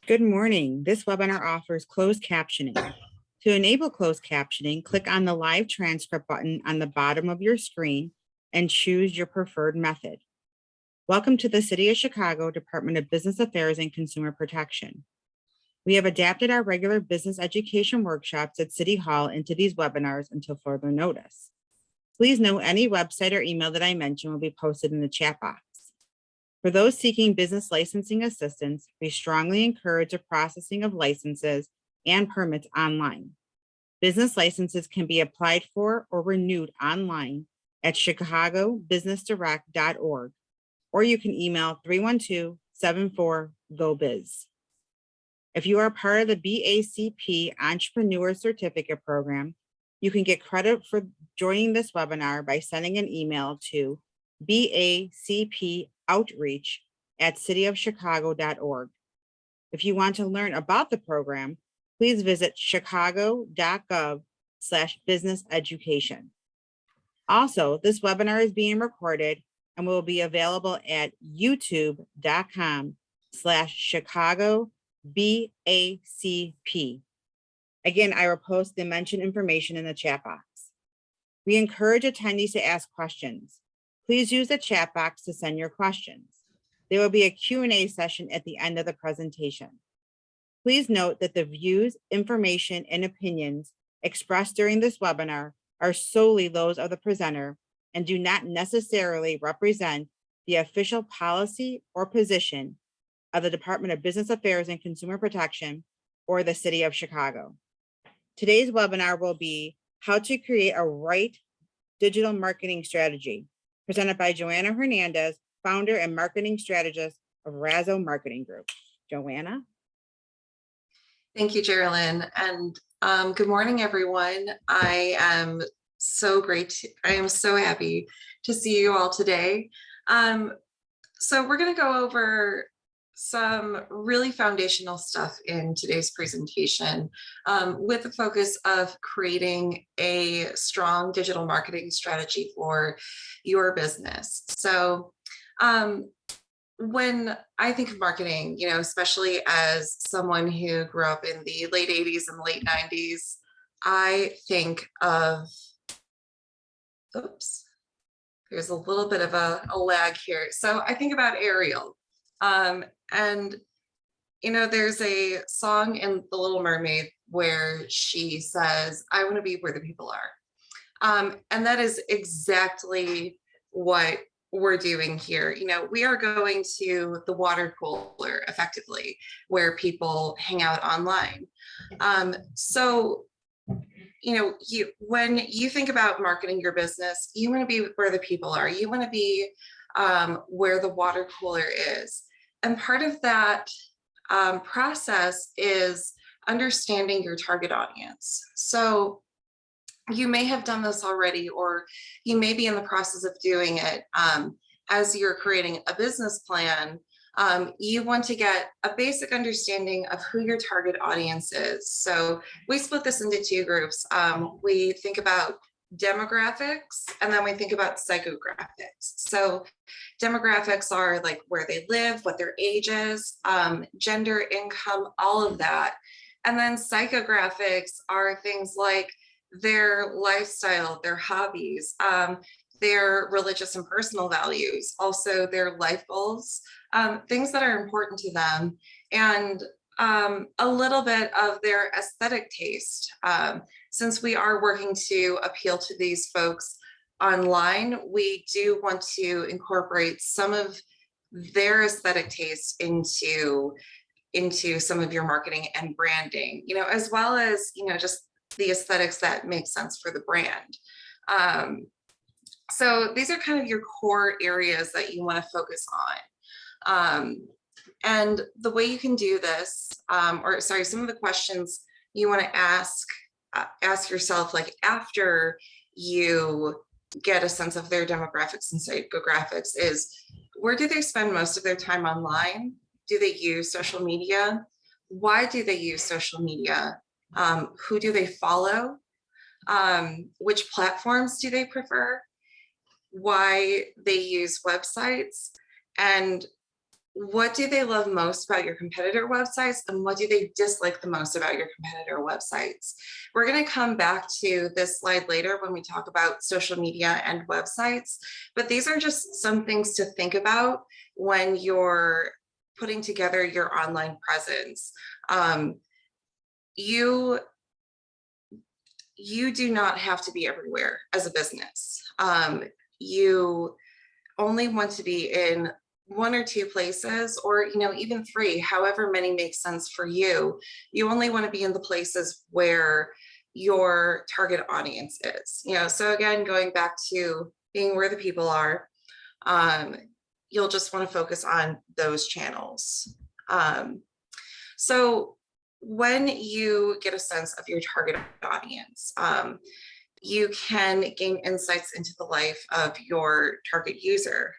Good morning. This webinar offers closed captioning. To enable closed captioning, click on the live transcript button on the bottom of your screen and choose your preferred method. Welcome to the City of Chicago Department of Business Affairs and Consumer Protection. We have adapted our regular business education workshops at City Hall into these webinars until further notice. Please note any website or email that I mention will be posted in the chat box. For those seeking business licensing assistance, we strongly encourage the processing of licenses and permits online. Business licenses can be applied for or renewed online at chicagobusinessdirect.org, or you can email 312-74-GO-BIZ. If you are part of the BACP Entrepreneur Certificate Program, you can get credit for joining this webinar by sending an email to bacpoutreach@cityofchicago.org. If you want to learn about the program, please visit chicago.gov/businesseducation. Also, this webinar is being recorded and will be available at youtube.com/ChicagoBACP. Again, I will post the mentioned information in the chat box. We encourage attendees to ask questions. Please use the chat box to send your questions. There will be a Q&A session at the end of the presentation. Please note that the views, information, and opinions expressed during this webinar are solely those of the presenter and do not necessarily represent the official policy or position of the Department of Business Affairs and Consumer Protection or the City of Chicago. Today's webinar will be how to create a right digital marketing strategy, presented by Joanna Hernandez, founder and marketing strategist of RAZZO Marketing Group. Joanna? Thank you, Geraldine, and good morning, everyone. I am so happy to see you all today. So we're going to go over some really foundational stuff in today's presentation with the focus of creating a strong digital marketing strategy for your business. So when I think of marketing, especially as someone who grew up in the late 80s and late 90s, I think of, oops, there's a little bit of a lag here. So I think about Ariel. And, there's a song in The Little Mermaid where she says, I want to be where the people are. And that is exactly what we're doing here. We are going to the water cooler effectively, where people hang out online. When you think about marketing your business, you want to be where the people are. You want to be where the water cooler is. And part of that process is understanding your target audience. So you may have done this already, or you may be in the process of doing it. As you're creating a business plan, you want to get a basic understanding of who your target audience is. So we split this into two groups. We think about demographics, and then we think about psychographics. So demographics are like where they live, what their age is, gender, income, all of that. And then psychographics are things like their lifestyle, their hobbies, their religious and personal values, also their life goals, things that are important to them, and a little bit of their aesthetic taste. Since we are working to appeal to these folks online, we do want to incorporate some of their aesthetic taste into some of your marketing and branding, as well as, just the aesthetics that make sense for the brand. So these are kind of your core areas that you want to focus on. And the way you can do this, some of the questions you want to ask yourself, like after you get a sense of their demographics and psychographics, is where do they spend most of their time online? Do they use social media? Why do they use social media? Who do they follow? Which platforms do they prefer? Why they use websites? And what do they love most about your competitor websites, and what do they dislike the most about your competitor websites? We're going to come back to this slide later when we talk about social media and websites, but these are just some things to think about when you're putting together your online presence. You do not have to be everywhere as a business. You only want to be in 1 or 2 places, or even 3, however many makes sense for you. You only want to be in the places where your target audience is. So again, going back to being where the people are, you'll just want to focus on those channels. So when you get a sense of your target audience, you can gain insights into the life of your target user.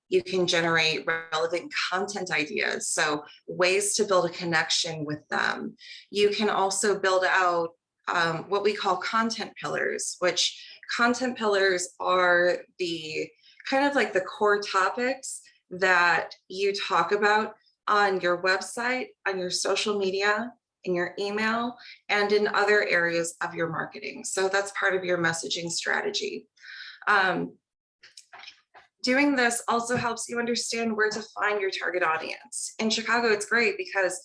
You can generate relevant content ideas, so ways to build a connection with them. You can also build out what we call content pillars, which content pillars are the kind of like the core topics that you talk about on your website, on your social media, in your email, and in other areas of your marketing. So that's part of your messaging strategy. Doing this also helps you understand where to find your target audience. In Chicago, it's great because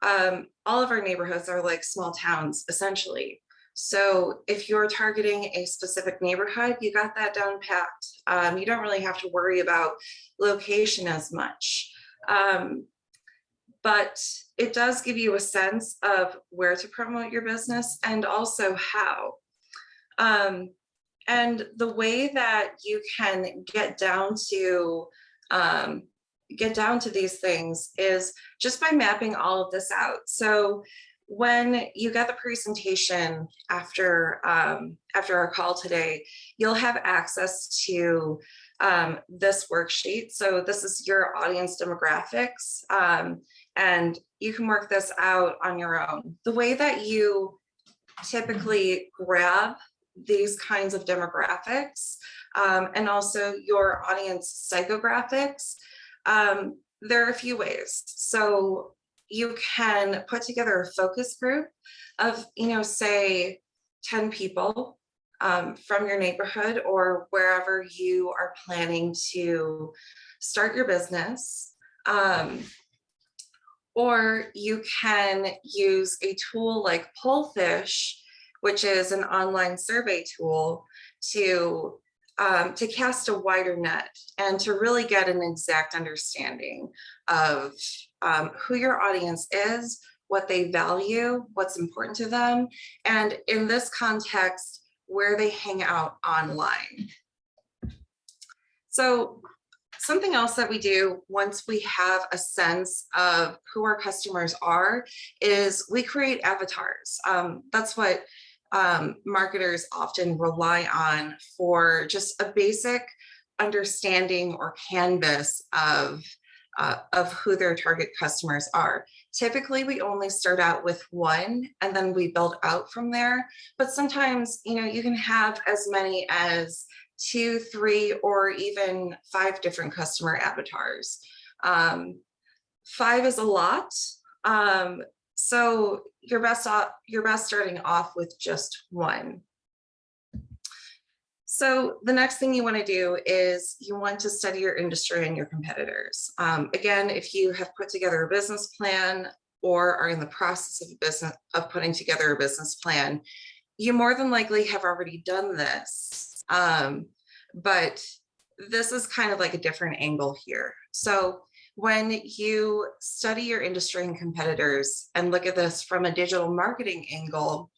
all of our neighborhoods are like small towns, essentially. So if you're targeting a specific neighborhood, you got that down packed. You don't really have to worry about location as much. But it does give you a sense of where to promote your business and also how. And the way that you can get down to these things is just by mapping all of this out. So when you get the presentation after our call today, you'll have access to this worksheet. So this is your audience demographics, and you can work this out on your own. The way that you typically grab these kinds of demographics and also your audience psychographics, there are a few ways. So you can put together a focus group of, say 10 people from your neighborhood or wherever you are planning to start your business. Or you can use a tool like Pollfish, which is an online survey tool, to cast a wider net and to really get an exact understanding of who your audience is, what they value, what's important to them, and in this context, where they hang out online. So something else that we do once we have a sense of who our customers are is we create avatars. That's what marketers often rely on for just a basic understanding or canvas of who their target customers are. Typically, we only start out with one and then we build out from there. But sometimes, you can have as many as 2, 3, or even 5 different customer avatars. 5 is a lot. So you're best starting off with just one. So the next thing you want to do is you want to study your industry and your competitors. Again, if you have put together a business plan or are in the process of putting together a business plan, you more than likely have already done this. But this is kind of like a different angle here. So when you study your industry and competitors and look at this from a digital marketing angle,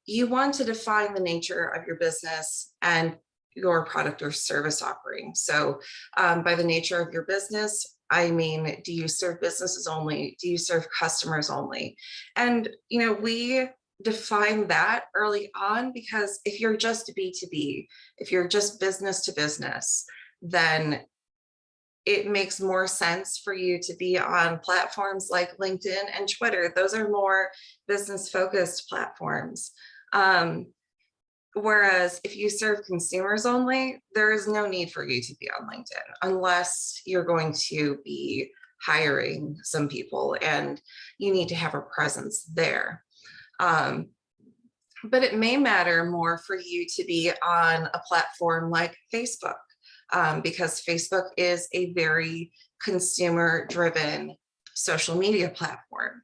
you want to define the nature of your business and your product or service offering. So by the nature of your business, I mean, do you serve businesses only? Do you serve customers only? And, we define that early on, because if you're just B2B, if you're just business to business, then it makes more sense for you to be on platforms like LinkedIn and Twitter. Those are more business focused platforms. Whereas if you serve consumers only, there is no need for you to be on LinkedIn unless you're going to be hiring some people and you need to have a presence there. But it may matter more for you to be on a platform like Facebook, because Facebook is a very consumer-driven social media platform.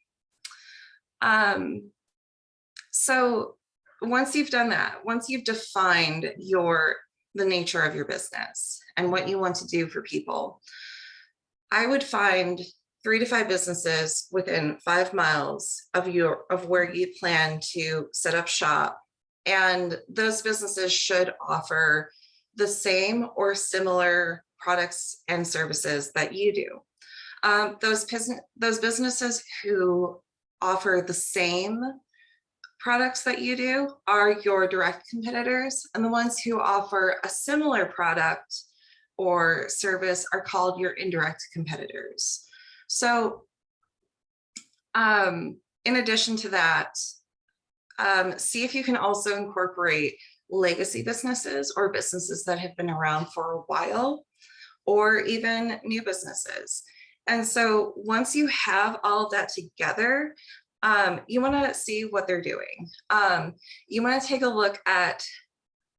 So once you've done that, once you've defined the nature of your business and what you want to do for people, I would find 3 to 5 businesses within 5 miles of where you plan to set up shop. And those businesses should offer the same or similar products and services that you do. Those businesses who offer the same products that you do are your direct competitors, and the ones who offer a similar product or service are called your indirect competitors. So in addition to that, see if you can also incorporate legacy businesses or businesses that have been around for a while, or even new businesses. And so once you have all of that together, you want to see what they're doing. You want to take a look at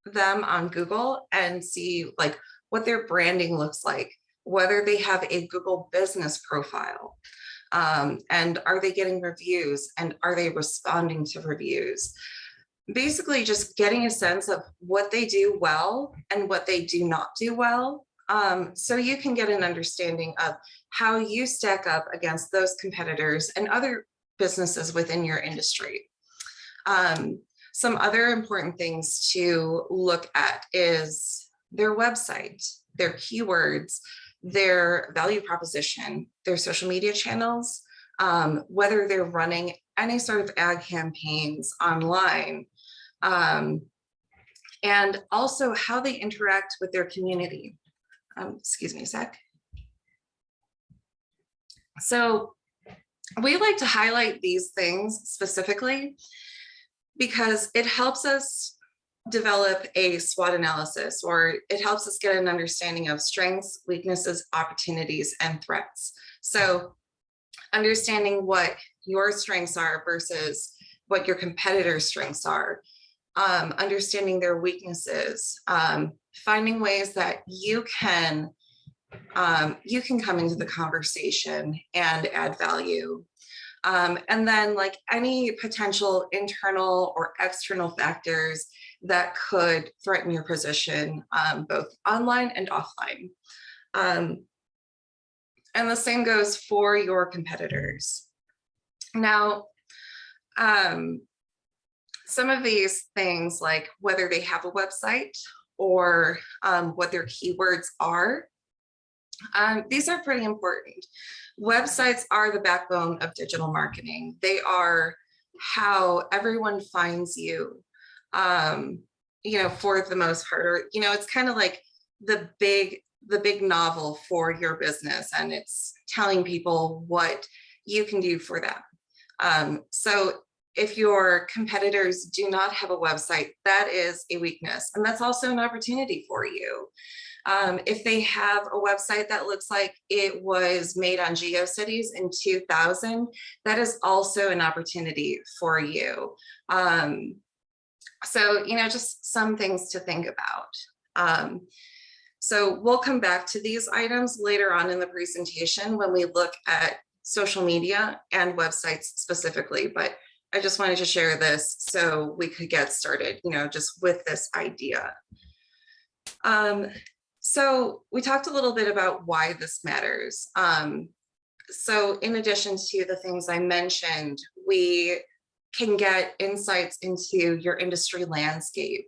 them on Google and see like what their branding looks like, whether they have a Google business profile, and are they getting reviews, and are they responding to reviews? Basically just getting a sense of what they do well and what they do not do well, so you can get an understanding of how you stack up against those competitors and other businesses within your industry. Some other important things to look at is their website, their keywords, their value proposition, their social media channels, whether they're running any sort of ad campaigns online, and also how they interact with their community. Excuse me a sec. So we like to highlight these things specifically because it helps us develop a SWOT analysis, or it helps us get an understanding of strengths, weaknesses, opportunities, and threats. So understanding what your strengths are versus what your competitors' strengths are, understanding their weaknesses, finding ways that you can come into the conversation and add value. And then like any potential internal or external factors that could threaten your position, both online and offline. And the same goes for your competitors. Now, some of these things, like whether they have a website or what their keywords are, these are pretty important. Websites are the backbone of digital marketing. They are how everyone finds you, for the most part, or, it's kind of like the big novel for your business, and it's telling people what you can do for them. So if your competitors do not have a website, that is a weakness, and that's also an opportunity for you. If they have a website that looks like it was made on GeoCities in 2000, that is also an opportunity for you. So, just some things to think about. So we'll come back to these items later on in the presentation when we look at social media and websites specifically, but I just wanted to share this so we could get started, just with this idea. So we talked a little bit about why this matters. So in addition to the things I mentioned, we can get insights into your industry landscape,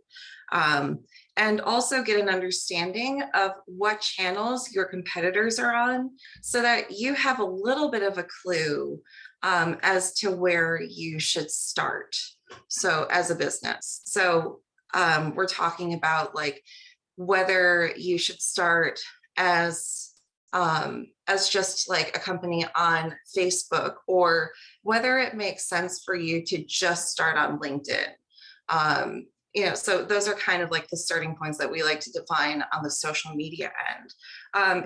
and also get an understanding of what channels your competitors are on, so that you have a little bit of a clue as to where you should start. So as a business, so we're talking about like whether you should start as just like a company on Facebook, or whether it makes sense for you to just start on LinkedIn. So those are kind of like the starting points that we like to define on the social media end.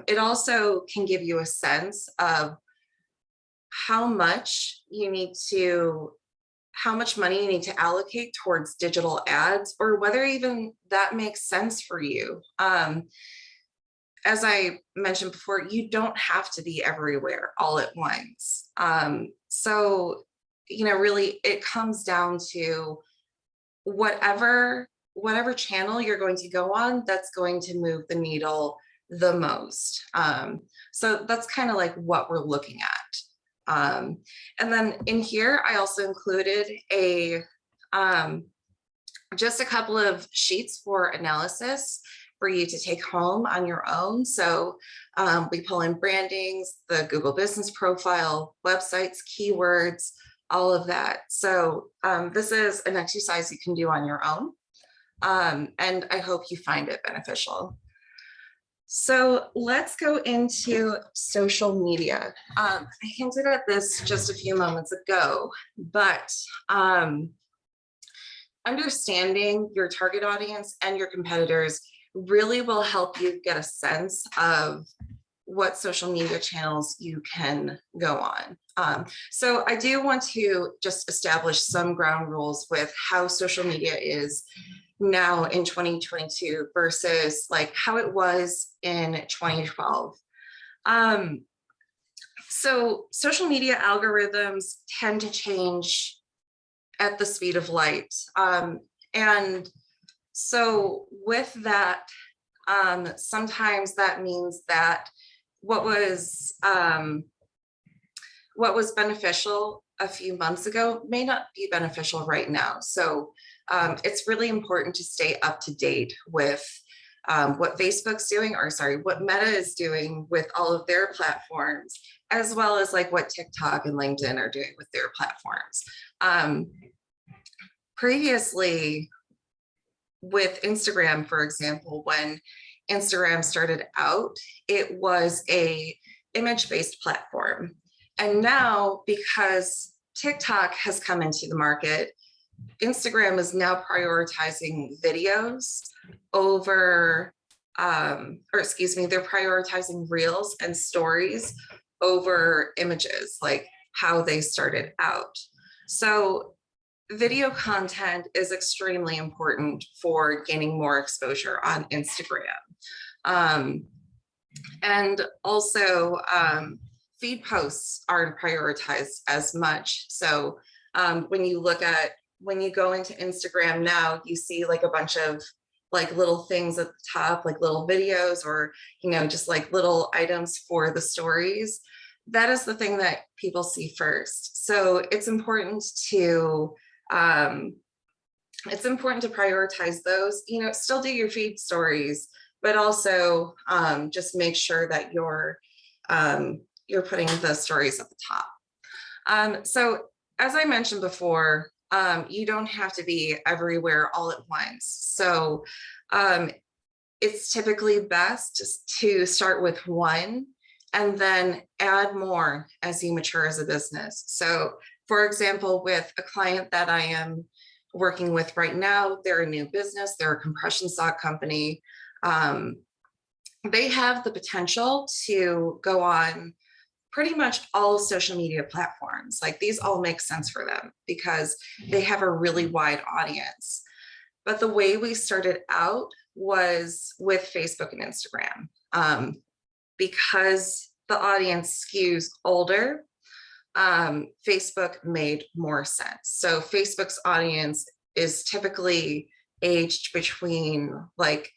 It also can give you a sense of how much money you need to allocate towards digital ads, or whether even that makes sense for you. As I mentioned before, you don't have to be everywhere all at once. So, really it comes down to whatever channel you're going to go on that's going to move the needle the most. So that's kind of like what we're looking at. And then in here, I also included just a couple of sheets for analysis for you to take home on your own. So we pull in brandings, the Google business profile, websites, keywords, all of that. So this is an exercise you can do on your own. And I hope you find it beneficial. So let's go into social media. I hinted at this just a few moments ago, but understanding your target audience and your competitors really will help you get a sense of what social media channels you can go on. So I do want to just establish some ground rules with how social media is now in 2022 versus like how it was in 2012. So social media algorithms tend to change at the speed of light. And so with that, sometimes that means that what was beneficial a few months ago may not be beneficial right now. So it's really important to stay up to date with what Facebook's doing, or sorry, what Meta is doing with all of their platforms, as well as like what TikTok and LinkedIn are doing with their platforms. Previously, with Instagram, for example, when Instagram started out, it was a image-based platform. And now, because TikTok has come into the market, Instagram is now prioritizing videos over, they're prioritizing reels and stories over images, like how they started out. So video content is extremely important for gaining more exposure on Instagram. And also, feed posts aren't prioritized as much. So when you go into Instagram now, you see like a bunch of like little things at the top, like little videos, or, just like little items for the stories. That is the thing that people see first. So it's important to prioritize those, still do your feed stories, but also just make sure that you're putting the stories at the top. So as I mentioned before, you don't have to be everywhere all at once. So it's typically best to start with one and then add more as you mature as a business. So for example, with a client that I am working with right now, they're a new business, they're a compression sock company. They have the potential to go on pretty much all social media platforms. Like these all make sense for them because they have a really wide audience. But the way we started out was with Facebook and Instagram. Because the audience skews older, Facebook made more sense. So Facebook's audience is typically aged between like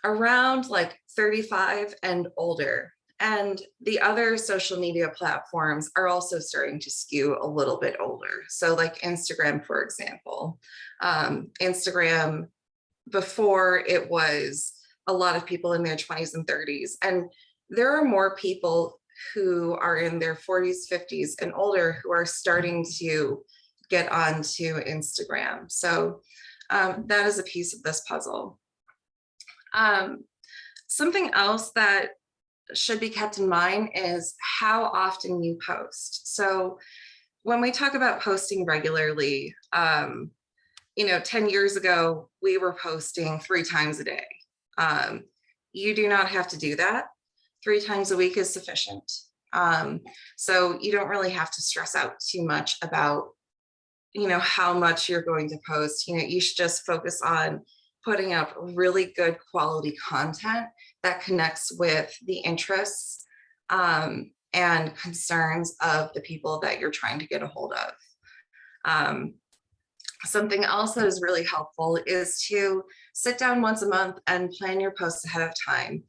around like 35 and older. And the other social media platforms are also starting to skew a little bit older. So like Instagram, for example, Instagram before it was a lot of people in their 20s and 30s. And there are more people who are in their 40s, 50s and older who are starting to get onto Instagram. So that is a piece of this puzzle. Something else that should be kept in mind is how often you post. So when we talk about posting regularly, 10 years ago, we were posting 3 times a day. You do not have to do that. 3 times a week is sufficient. So you don't really have to stress out too much about, how much you're going to post. You should just focus on putting up really good quality content that connects with the interests and concerns of the people that you're trying to get a hold of. Something else that is really helpful is to sit down once a month and plan your posts ahead of time.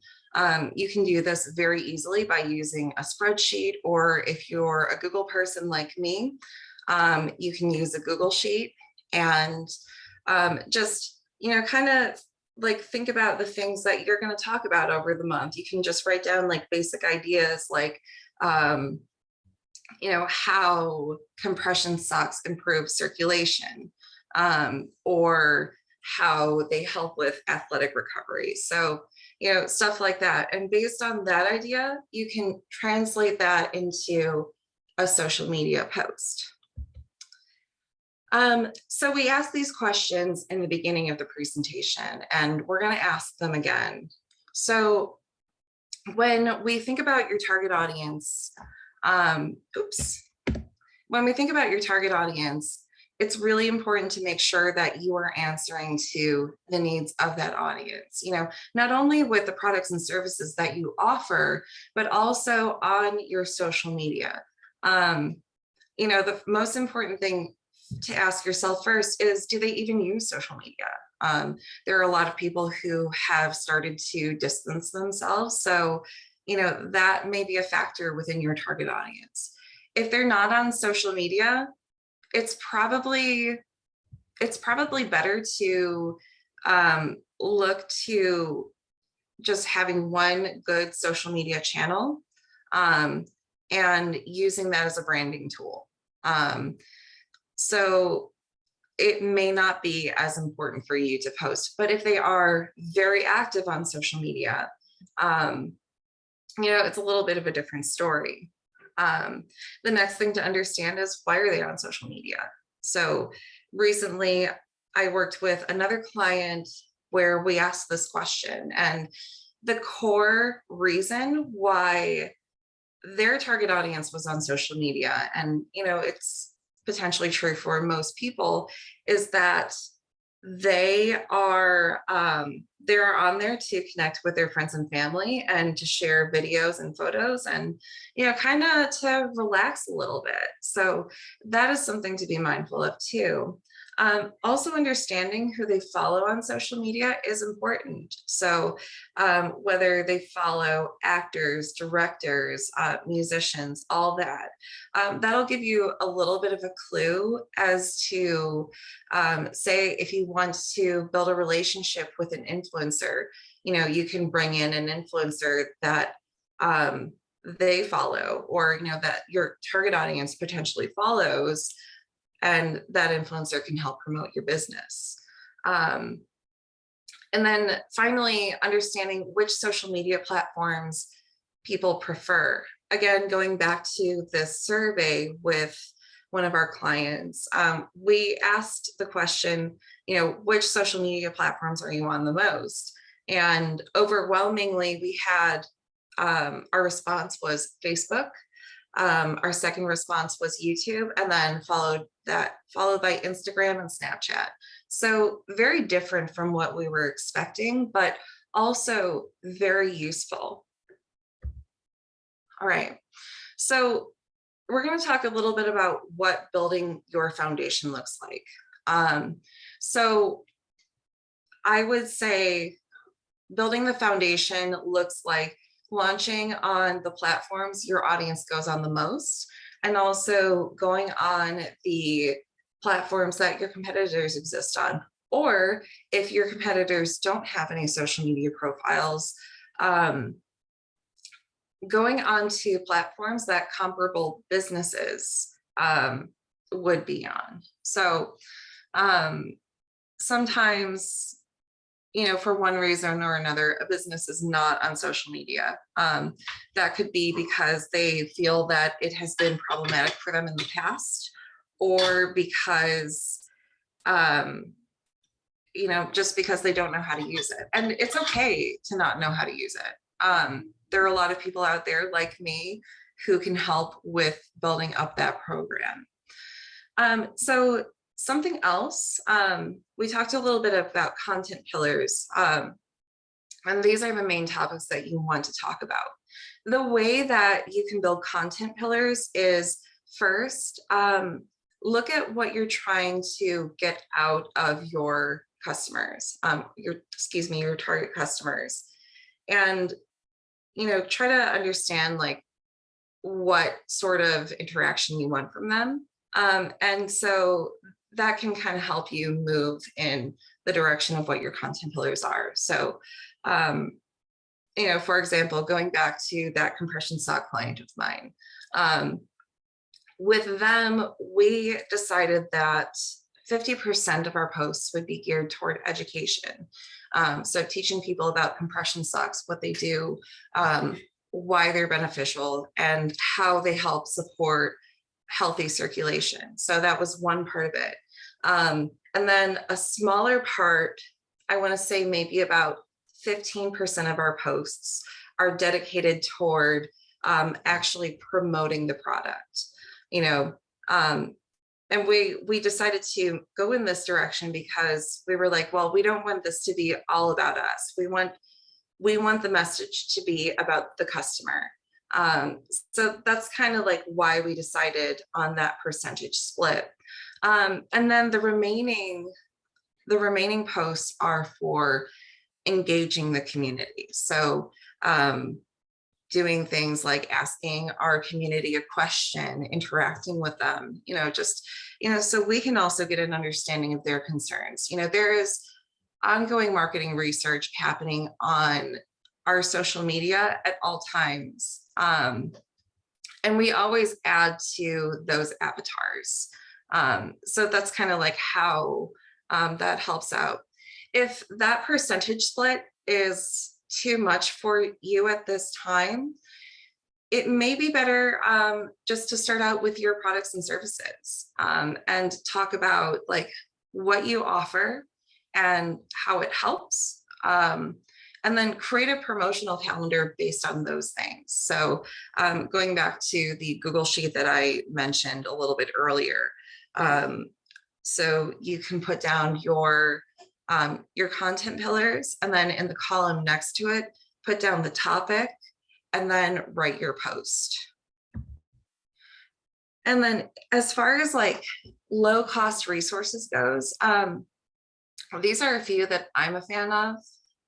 You can do this very easily by using a spreadsheet, or if you're a Google person like me, you can use a Google Sheet and just, kind of like think about the things that you're going to talk about over the month. You can just write down like basic ideas like, how compression socks improve circulation, or how they help with athletic recovery. So, stuff like that. And based on that idea, you can translate that into a social media post. So we asked these questions in the beginning of the presentation, and we're going to ask them again. So when we think about your target audience, when we think about your target audience, it's really important to make sure that you are answering to the needs of that audience, not only with the products and services that you offer, but also on your social media. The most important thing to ask yourself first is, do they even use social media? There are a lot of people who have started to distance themselves. So, that may be a factor within your target audience. If they're not on social media, it's probably better to look to just having one good social media channel and using that as a branding tool. So it may not be as important for you to post, but if they are very active on social media, it's a little bit of a different story. The next thing to understand is, why are they on social media? So recently I worked with another client where we asked this question, and the core reason why their target audience was on social media, and it's potentially true for most people, is that they're on there to connect with their friends and family and to share videos and photos and, kind of to relax a little bit. So that is something to be mindful of too. Also, understanding who they follow on social media is important. So whether they follow actors, directors, musicians, all that, that'll give you a little bit of a clue as to, say, if you want to build a relationship with an influencer, you can bring in an influencer that they follow, or, that your target audience potentially follows, and that influencer can help promote your business. And then finally, understanding which social media platforms people prefer. Again, going back to this survey with one of our clients, we asked the question, which social media platforms are you on the most? And overwhelmingly, we had, our response was Facebook. Our second response was YouTube, and then followed by Instagram and Snapchat. So very different from what we were expecting, but also very useful. All right, so we're going to talk a little bit about what building your foundation looks like. So I would say building the foundation looks like launching on the platforms your audience goes on the most, and also going on the platforms that your competitors exist on. Or if your competitors don't have any social media profiles, going on to platforms that comparable businesses would be on. So sometimes, for one reason or another, a business is not on social media. That could be because they feel that it has been problematic for them in the past, or because just because they don't know how to use it. And it's okay to not know how to use it. There are a lot of people out there like me who can help with building up that program. So something else, we talked a little bit about content pillars, and these are the main topics that you want to talk about. The way that you can build content pillars is first, look at what you're trying to get out of your customers, your target customers, and try to understand like what sort of interaction you want from them. And so that can kind of help you move in the direction of what your content pillars are. So, for example, going back to that compression sock client of mine, with them, we decided that 50% of our posts would be geared toward education. So teaching people about compression socks, what they do, why they're beneficial, and how they help support healthy circulation. So that was one part of it. And then a smaller part, I want to say maybe about 15% of our posts are dedicated toward actually promoting the product. And we decided to go in this direction because we were like, well, we don't want this to be all about us. We want the message to be about the customer. So that's kind of like why we decided on that percentage split. And then the remaining posts are for engaging the community. So doing things like asking our community a question, interacting with them, so we can also get an understanding of their concerns. There is ongoing marketing research happening on our social media at all times. And we always add to those avatars. So that's kind of like how that helps out. If that percentage split is too much for you at this time, it may be better just to start out with your products and services and talk about like what you offer and how it helps. And then create a promotional calendar based on those things. So going back to the Google Sheet that I mentioned a little bit earlier. So you can put down your content pillars, and then in the column next to it, put down the topic, and then write your post. And then as far as like low cost resources goes, these are a few that I'm a fan of.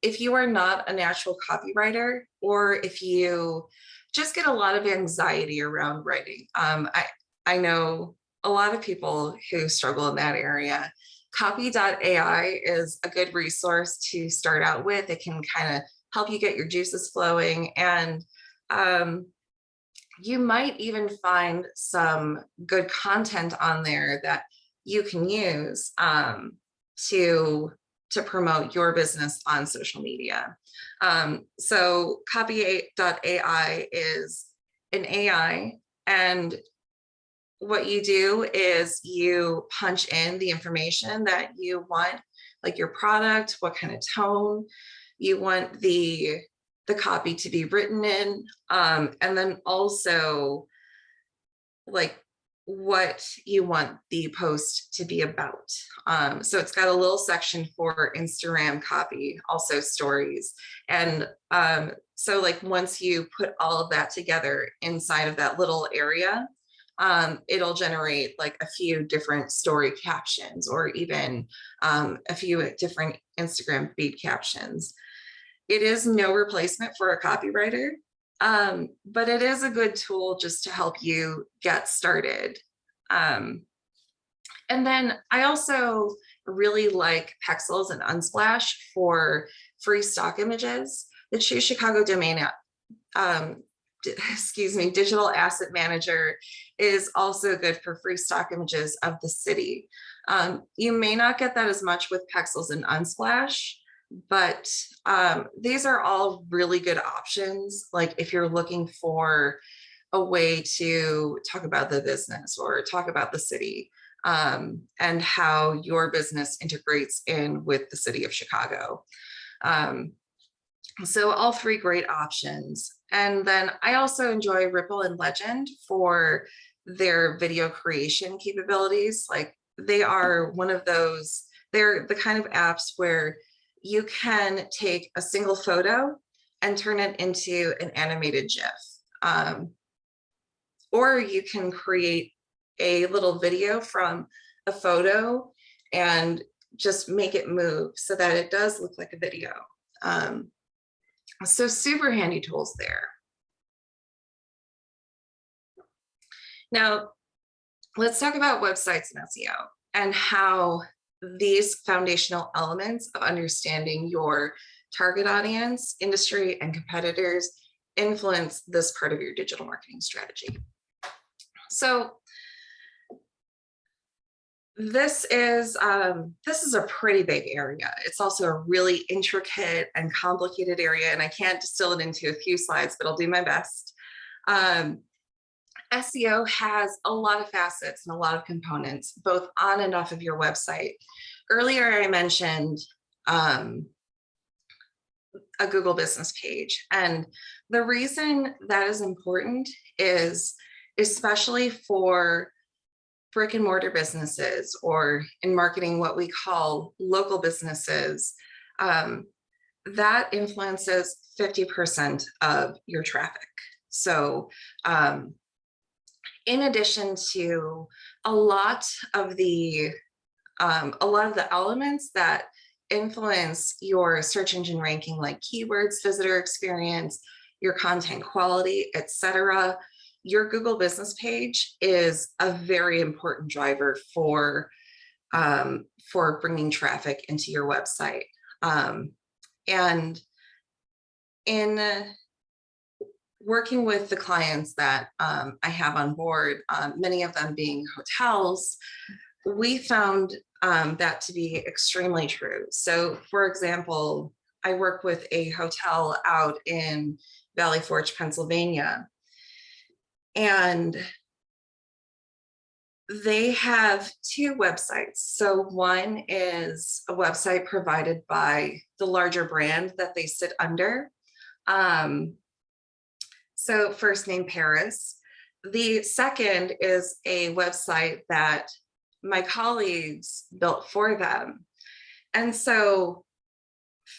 If you are not a natural copywriter, or if you just get a lot of anxiety around writing, I know a lot of people who struggle in that area. Copy.ai is a good resource to start out with. It can kind of help you get your juices flowing, and you might even find some good content on there that you can use to promote your business on social media. So copy.ai is an AI, and what you do is you punch in the information that you want, like your product, what kind of tone you want the copy to be written in, and then also like what you want the post to be about. So it's got a little section for Instagram copy, also stories. And so like once you put all of that together inside of that little area, it'll generate like a few different story captions, or even a few different Instagram feed captions. It is no replacement for a copywriter, but it is a good tool just to help you get started. And then I also really like Pexels and Unsplash for free stock images. The Choose Chicago domain digital asset manager is also good for free stock images of the city. You may not get that as much with Pexels and Unsplash, but these are all really good options. Like if you're looking for a way to talk about the business or talk about the city, and how your business integrates in with the city of Chicago. So all three great options. And then I also enjoy Ripple and Legend for their video creation capabilities. Like, they are one of those, they're the kind of apps where you can take a single photo and turn it into an animated GIF. Or you can create a little video from a photo and just make it move so that it does look like a video. So super handy tools there. Now, let's talk about websites and SEO and how these foundational elements of understanding your target audience, industry, and competitors influence this part of your digital marketing strategy. So this is a pretty big area. It's also a really intricate and complicated area, and I can't distill it into a few slides, but I'll do my best. SEO has a lot of facets and a lot of components, both on and off of your website. Earlier, I mentioned a Google business page, and the reason that is important is, especially for brick and mortar businesses, or in marketing, what we call local businesses, that influences 50% of your traffic. So in addition to a lot of the elements that influence your search engine ranking, like keywords, visitor experience, your content quality, etc., your Google business page is a very important driver for bringing traffic into your website. And in working with the clients that I have on board, many of them being hotels, we found that to be extremely true. So, for example, I work with a hotel out in Valley Forge, Pennsylvania, and they have two websites. So one is a website provided by the larger brand that they sit under. So First Name Paris. The second is a website that my colleagues built for them. And so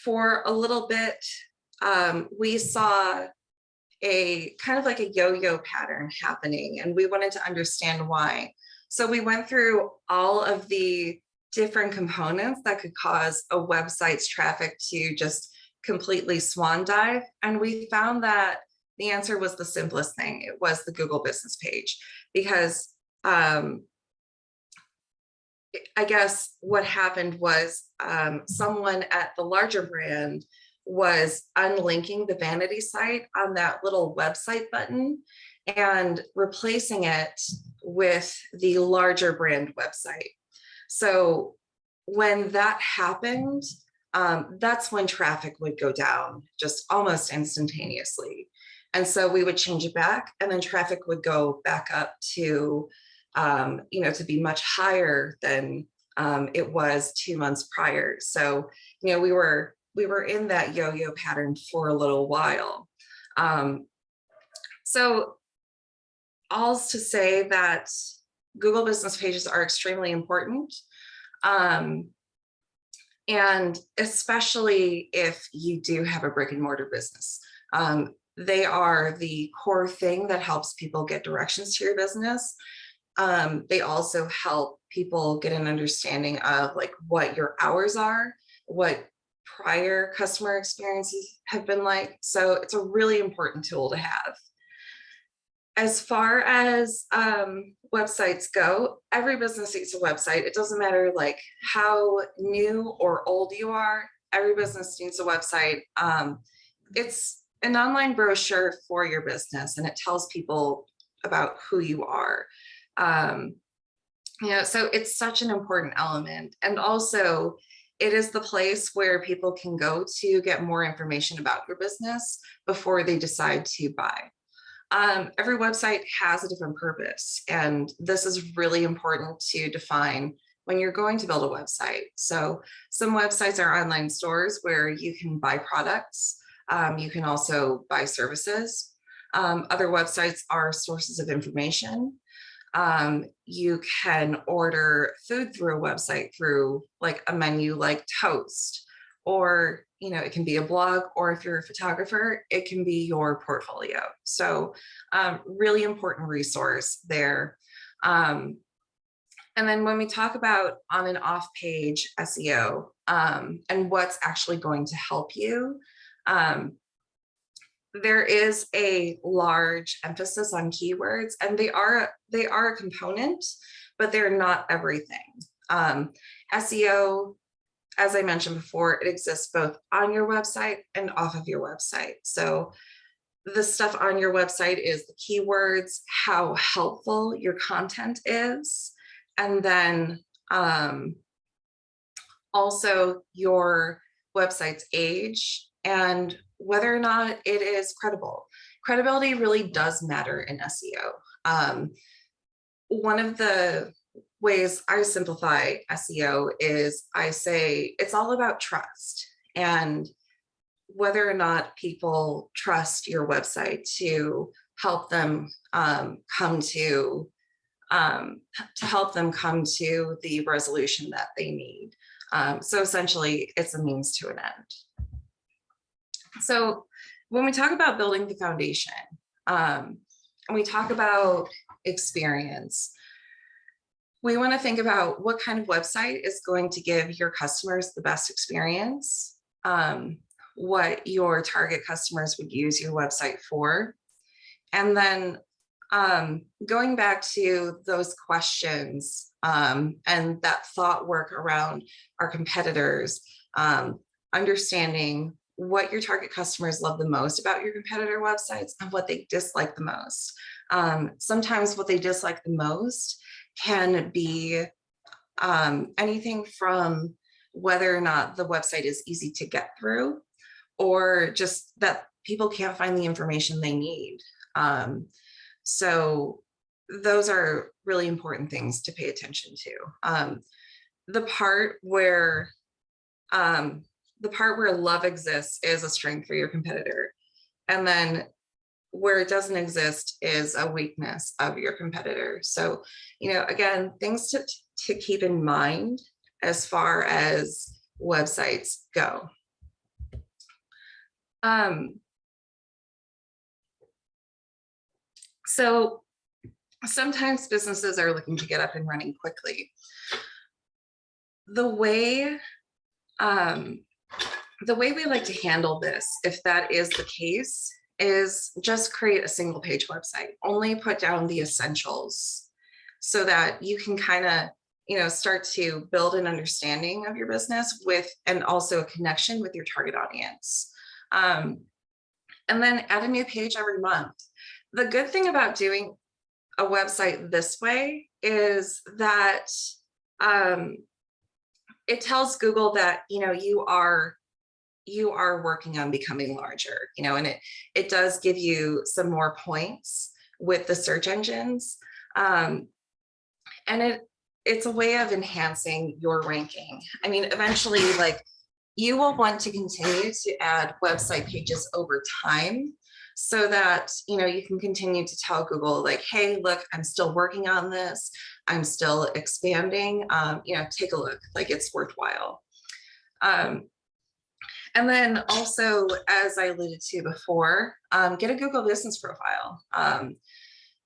for a little bit, we saw a kind of like a yo-yo pattern happening, and we wanted to understand why. So we went through all of the different components that could cause a website's traffic to just completely swan dive. And we found that the answer was the simplest thing. It was the Google business page, because I guess what happened was someone at the larger brand was unlinking the vanity site on that little website button and replacing it with the larger brand website. So when that happened, that's when traffic would go down just almost instantaneously. And so we would change it back, and then traffic would go back up to, to be much higher than it was 2 months prior. So, we were in that yo-yo pattern for a little while. So all's to say that Google business pages are extremely important. And especially if you do have a brick and mortar business. They are the core thing that helps people get directions to your business. They also help people get an understanding of like what your hours are, what prior customer experiences have been like. So it's a really important tool to have. As far as websites go, every business needs a website. It doesn't matter like how new or old you are, every business needs a website. It's an online brochure for your business, and it tells people about who you are. So it's such an important element. And also, it is the place where people can go to get more information about your business before they decide to buy. Every website has a different purpose, and this is really important to define when you're going to build a website. So some websites are online stores where you can buy products. You can also buy services. Other websites are sources of information. You can order food through a website through like a menu like Toast, or it can be a blog, or if you're a photographer, it can be your portfolio. So really important resource there. And then when we talk about on and off page SEO, and what's actually going to help you, there is a large emphasis on keywords, and they are a component, but they're not everything. SEO, as I mentioned before, it exists both on your website and off of your website. So the stuff on your website is the keywords, how helpful your content is, and then also your website's age and whether or not it is credible. Credibility really does matter in SEO. One of the ways I simplify SEO is I say it's all about trust, and whether or not people trust your website to help them come to the resolution that they need. So essentially, it's a means to an end. So when we talk about building the foundation, and we talk about experience, we want to think about what kind of website is going to give your customers the best experience, what your target customers would use your website for. And then going back to those questions and that thought work around our competitors, understanding what your target customers love the most about your competitor websites and what they dislike the most. Sometimes what they dislike the most can be anything from whether or not the website is easy to get through, or just that people can't find the information they need. So those are really important things to pay attention to. The part where love exists is a strength for your competitor. And then where it doesn't exist is a weakness of your competitor. So, again, things to keep in mind as far as websites go. So sometimes businesses are looking to get up and running quickly. The way we like to handle this, if that is the case, is just create a single page website. Only put down the essentials so that you can kind of, start to build an understanding of your business and also a connection with your target audience. And then add a new page every month. The good thing about doing a website this way is that it tells Google that, you are working on becoming larger, and it does give you some more points with the search engines. And it's a way of enhancing your ranking. I mean, eventually, you will want to continue to add website pages over time so that, you can continue to tell Google hey, look, I'm still working on this. I'm still expanding, take a look, it's worthwhile. And then also, as I alluded to before, get a Google business profile.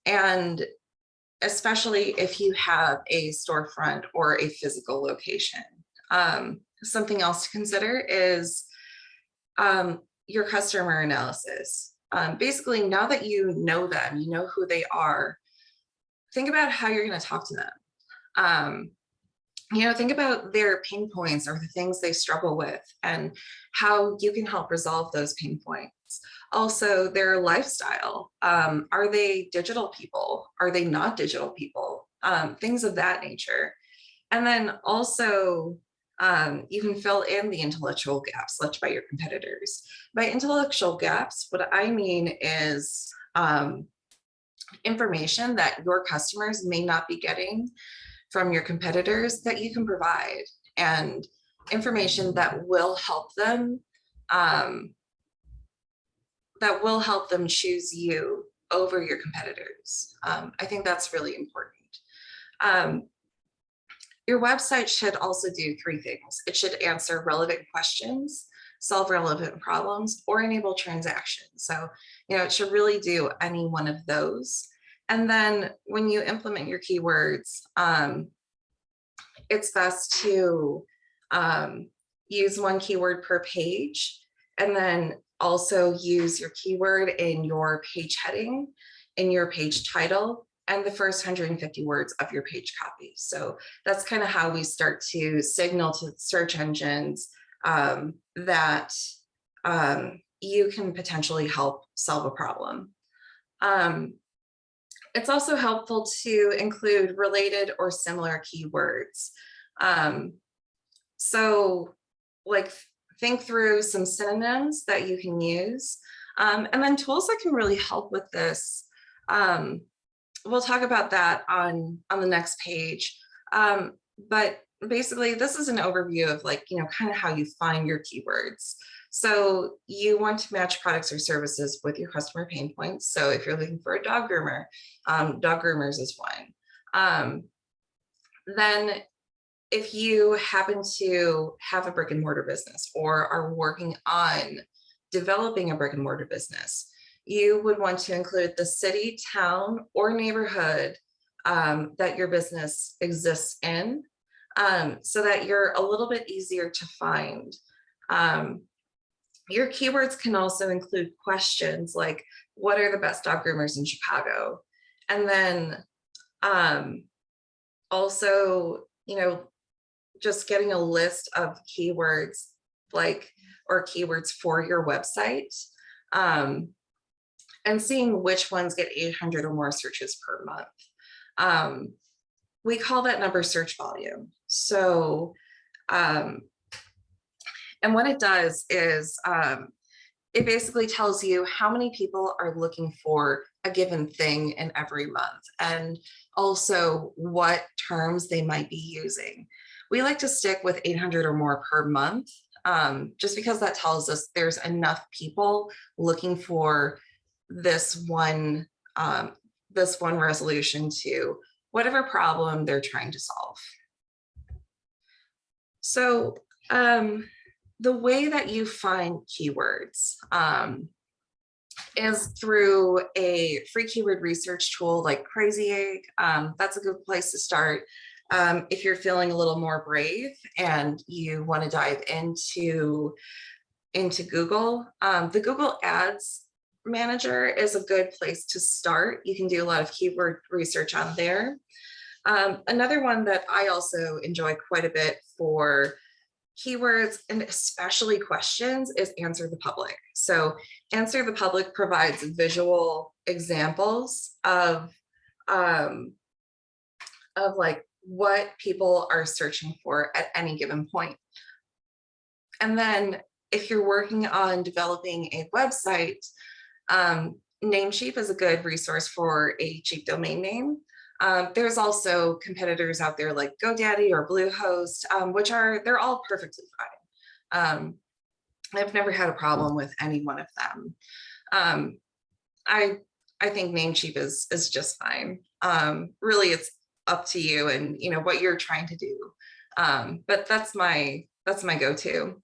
And especially if you have a storefront or a physical location. Something else to consider is your customer analysis. Basically, now that you know them, you know who they are, think about how you're going to talk to them. Think about their pain points or the things they struggle with and how you can help resolve those pain points. Also, their lifestyle. Are they digital people? Are they not digital people? Things of that nature. And then also, you can fill in the intellectual gaps left by your competitors. By intellectual gaps, what I mean is information that your customers may not be getting from your competitors that you can provide, and information that will help them choose you over your competitors. I think that's really important. Your website should also do three things. It should answer relevant questions, solve relevant problems, or enable transactions. So, it should really do any one of those. And then when you implement your keywords, it's best to use one keyword per page, and then also use your keyword in your page heading, in your page title, and the first 150 words of your page copy. So that's kind of how we start to signal to search engines that you can potentially help solve a problem. It's also helpful to include related or similar keywords. So like think through some synonyms that you can use, and then tools that can really help with this. We'll talk about that on the next page. But basically, this is an overview of kind of how you find your keywords. So you want to match products or services with your customer pain points. So if you're looking for a dog groomer, dog groomers is one. Then if you happen to have a brick and mortar business or are working on developing a brick and mortar business, you would want to include the city, town, or neighborhood that your business exists in, so that you're a little bit easier to find. Your keywords can also include questions like, what are the best dog groomers in Chicago? And then also, just getting a list of keywords or keywords for your website, and seeing which ones get 800 or more searches per month. We call that number search volume. So, and what it does is it basically tells you how many people are looking for a given thing in every month, and also what terms they might be using. We like to stick with 800 or more per month, just because that tells us there's enough people looking for this one resolution to whatever problem they're trying to solve. So the way that you find keywords is through a free keyword research tool like Crazy Egg. That's a good place to start. If you're feeling a little more brave and you want to dive into Google, the Google Ads Manager is a good place to start. You can do a lot of keyword research on there. Another one that I also enjoy quite a bit for keywords and especially questions is Answer the Public. So Answer the Public provides visual examples of like what people are searching for at any given point. And then if you're working on developing a website, Namecheap is a good resource for a cheap domain name. There's also competitors out there like GoDaddy or Bluehost, which they're all perfectly fine. I've never had a problem with any one of them. I think Namecheap is just fine. Really, it's up to you and what you're trying to do. But that's my go-to.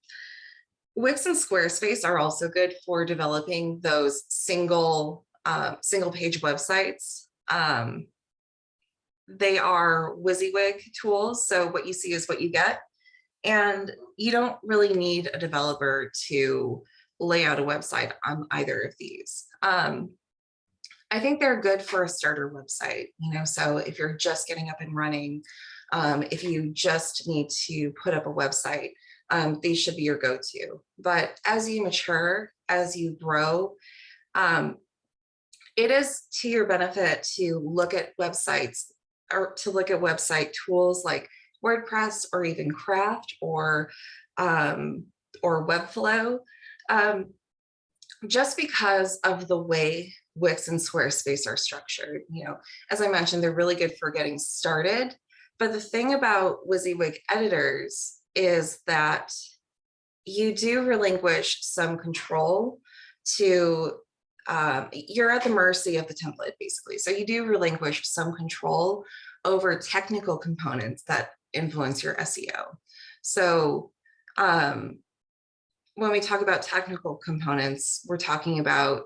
Wix and Squarespace are also good for developing those single page websites. They are WYSIWYG tools, so what you see is what you get, and you don't really need a developer to lay out a website on either of these. I think they're good for a starter website, so if you're just getting up and running, if you just need to put up a website, these should be your go-to. But as you mature, as you grow, it is to your benefit to look at websites or to look at website tools like WordPress or even Craft or Webflow, just because of the way Wix and Squarespace are structured. You know, as I mentioned, they're really good for getting started. But the thing about WYSIWYG editors is that you do relinquish some control to, you're at the mercy of the template, basically. So you do relinquish some control over technical components that influence your SEO. So when we talk about technical components, we're talking about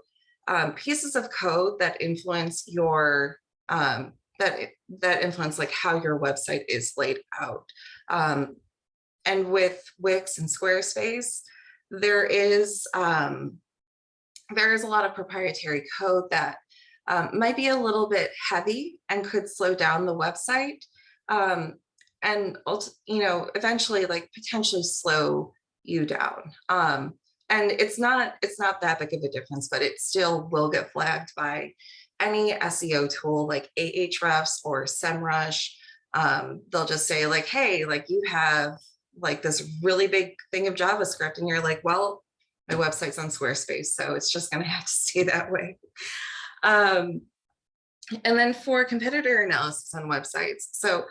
pieces of code that influence your, that influence like how your website is laid out. And with Wix and Squarespace, there is a lot of proprietary code that might be a little bit heavy and could slow down the website, and you know, eventually like potentially slow you down. And it's not that big of a difference, but it still will get flagged by any SEO tool like Ahrefs or SEMrush. They'll just say like, hey, like you have like this really big thing of JavaScript, and you're like, well, my website's on Squarespace, so it's just going to have to stay that way. And then for competitor analysis on websites, so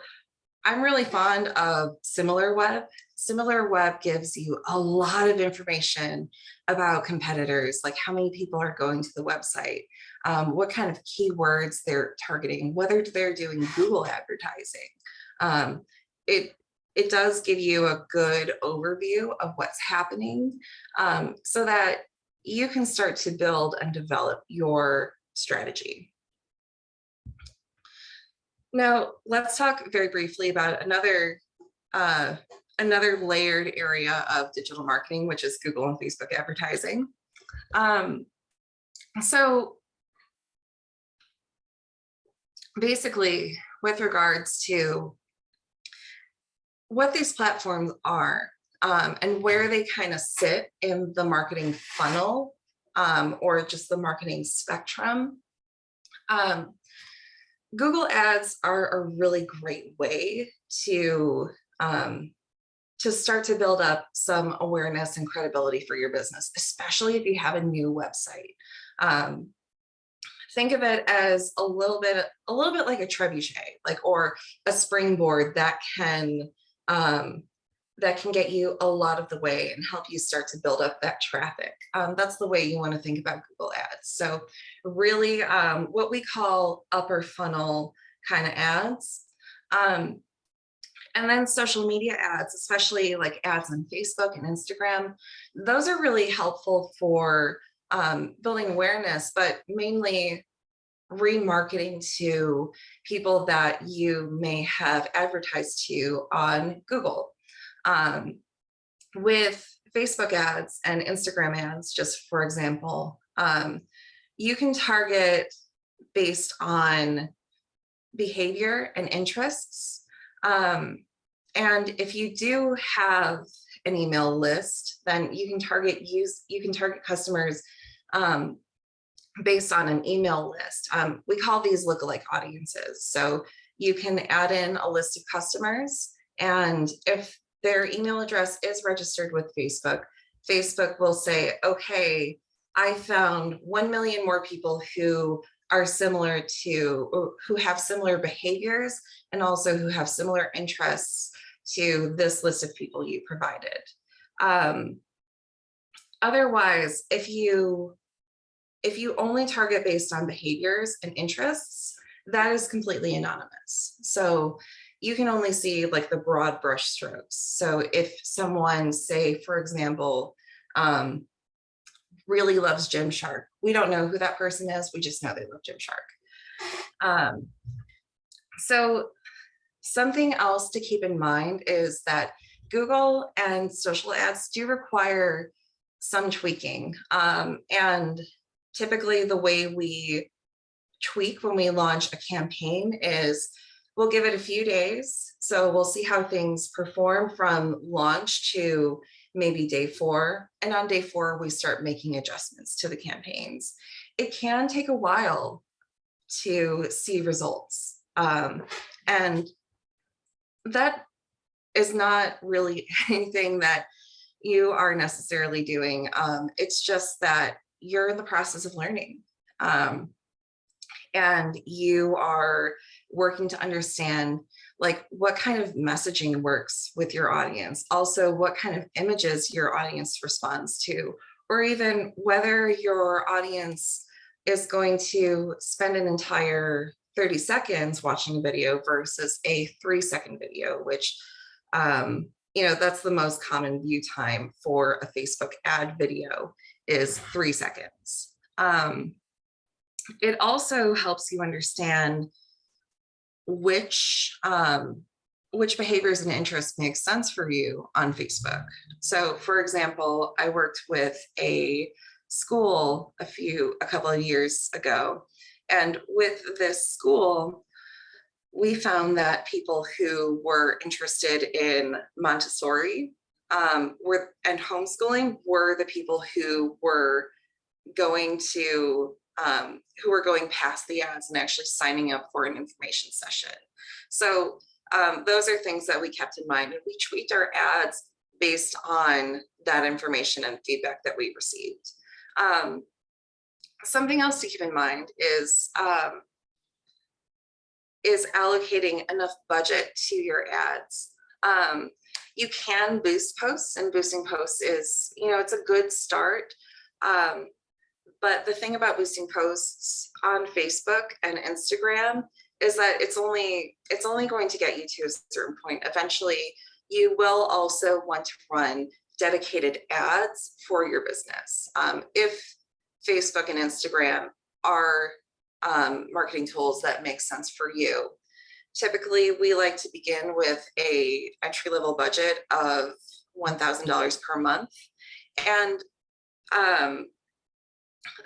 I'm really fond of SimilarWeb. SimilarWeb gives you a lot of information about competitors, like how many people are going to the website, what kind of keywords they're targeting, whether they're doing Google advertising. It does give you a good overview of what's happening, so that you can start to build and develop your strategy. Now, let's talk very briefly about another layered area of digital marketing, which is Google and Facebook advertising. So basically, with regards to what these platforms are, and where they kind of sit in the marketing funnel, or just the marketing spectrum, Google ads are a really great way to start to build up some awareness and credibility for your business, especially if you have a new website. Think of it as a little bit like a trebuchet, like, or a springboard that can get you a lot of the way and help you start to build up that traffic. That's the way you want to think about Google ads. So really what we call upper funnel kind of ads. And then social media ads, especially like ads on Facebook and Instagram, those are really helpful for building awareness, but mainly remarketing to people that you may have advertised to on Google. With Facebook ads and Instagram ads, just for example, you can target based on behavior and interests. And if you do have an email list, then you can target customers based on an email list. We call these lookalike audiences. So you can add in a list of customers, and if their email address is registered with Facebook, Facebook will say, okay, I found 1 million more people who are similar to, or who have similar behaviors, and also who have similar interests to this list of people you provided. Otherwise, if you only target based on behaviors and interests, that is completely anonymous. So you can only see like the broad brush strokes. So if someone, say, for example, really loves Gymshark, we don't know who that person is, we just know they love Gymshark. So something else to keep in mind is that Google and social ads do require some tweaking. And typically the way we tweak when we launch a campaign is we'll give it a few days. So we'll see how things perform from launch to maybe day 4. And on day 4, we start making adjustments to the campaigns. It can take a while to see results. And that is not really anything that you are necessarily doing. It's just that you're in the process of learning. And you are working to understand like what kind of messaging works with your audience, also what kind of images your audience responds to, or even whether your audience is going to spend an entire 30 seconds watching a video versus a 3-second video, which that's the most common view time for a Facebook ad video is 3 seconds. It also helps you understand which behaviors and interests make sense for you on Facebook. So for example, I worked with a school a couple of years ago, and with this school, we found that people who were interested in Montessori and homeschooling were the people who were going past the ads and actually signing up for an information session. So those are things that we kept in mind, and we tweaked our ads based on that information and feedback that we received. Something else to keep in mind is allocating enough budget to your ads. You can boost posts, and boosting posts is, it's a good start. But the thing about boosting posts on Facebook and Instagram is that it's only going to get you to a certain point. Eventually, you will also want to run dedicated ads for your business. If Facebook and Instagram are marketing tools that make sense for you. Typically, we like to begin with a entry-level budget of $1,000 per month. And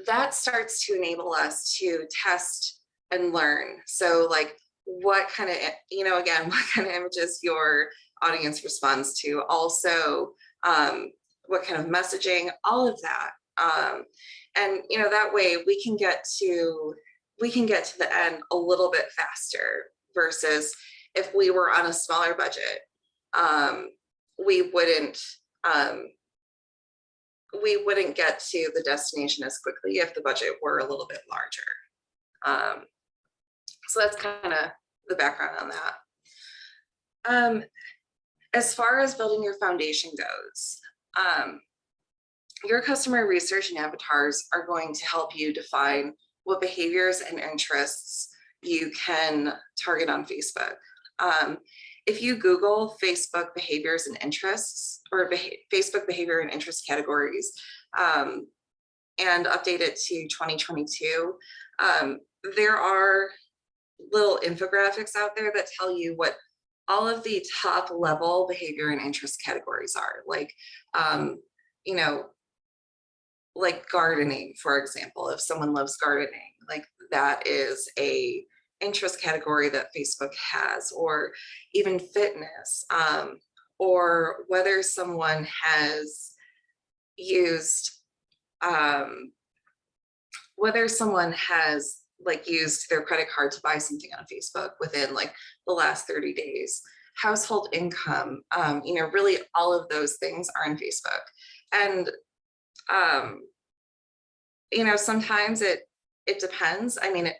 that starts to enable us to test and learn. So like what kind of, again, what kind of images your audience responds to, also what kind of messaging, all of that. And that way we can get to the end a little bit faster versus if we were on a smaller budget, we wouldn't get to the destination as quickly if the budget were a little bit larger. So that's kind of the background on that. As far as building your foundation goes, your customer research and avatars are going to help you define what behaviors and interests you can target on Facebook. If you Google Facebook behaviors and interests, or Facebook behavior and interest categories, and update it to 2022, there are little infographics out there that tell you what all of the top level behavior and interest categories are, like, like gardening, for example. If someone loves gardening, like that is a interest category that Facebook has, or even fitness, or whether someone has used, used their credit card to buy something on Facebook within like the last 30 days, household income, really all of those things are on Facebook. And, sometimes it depends. I mean,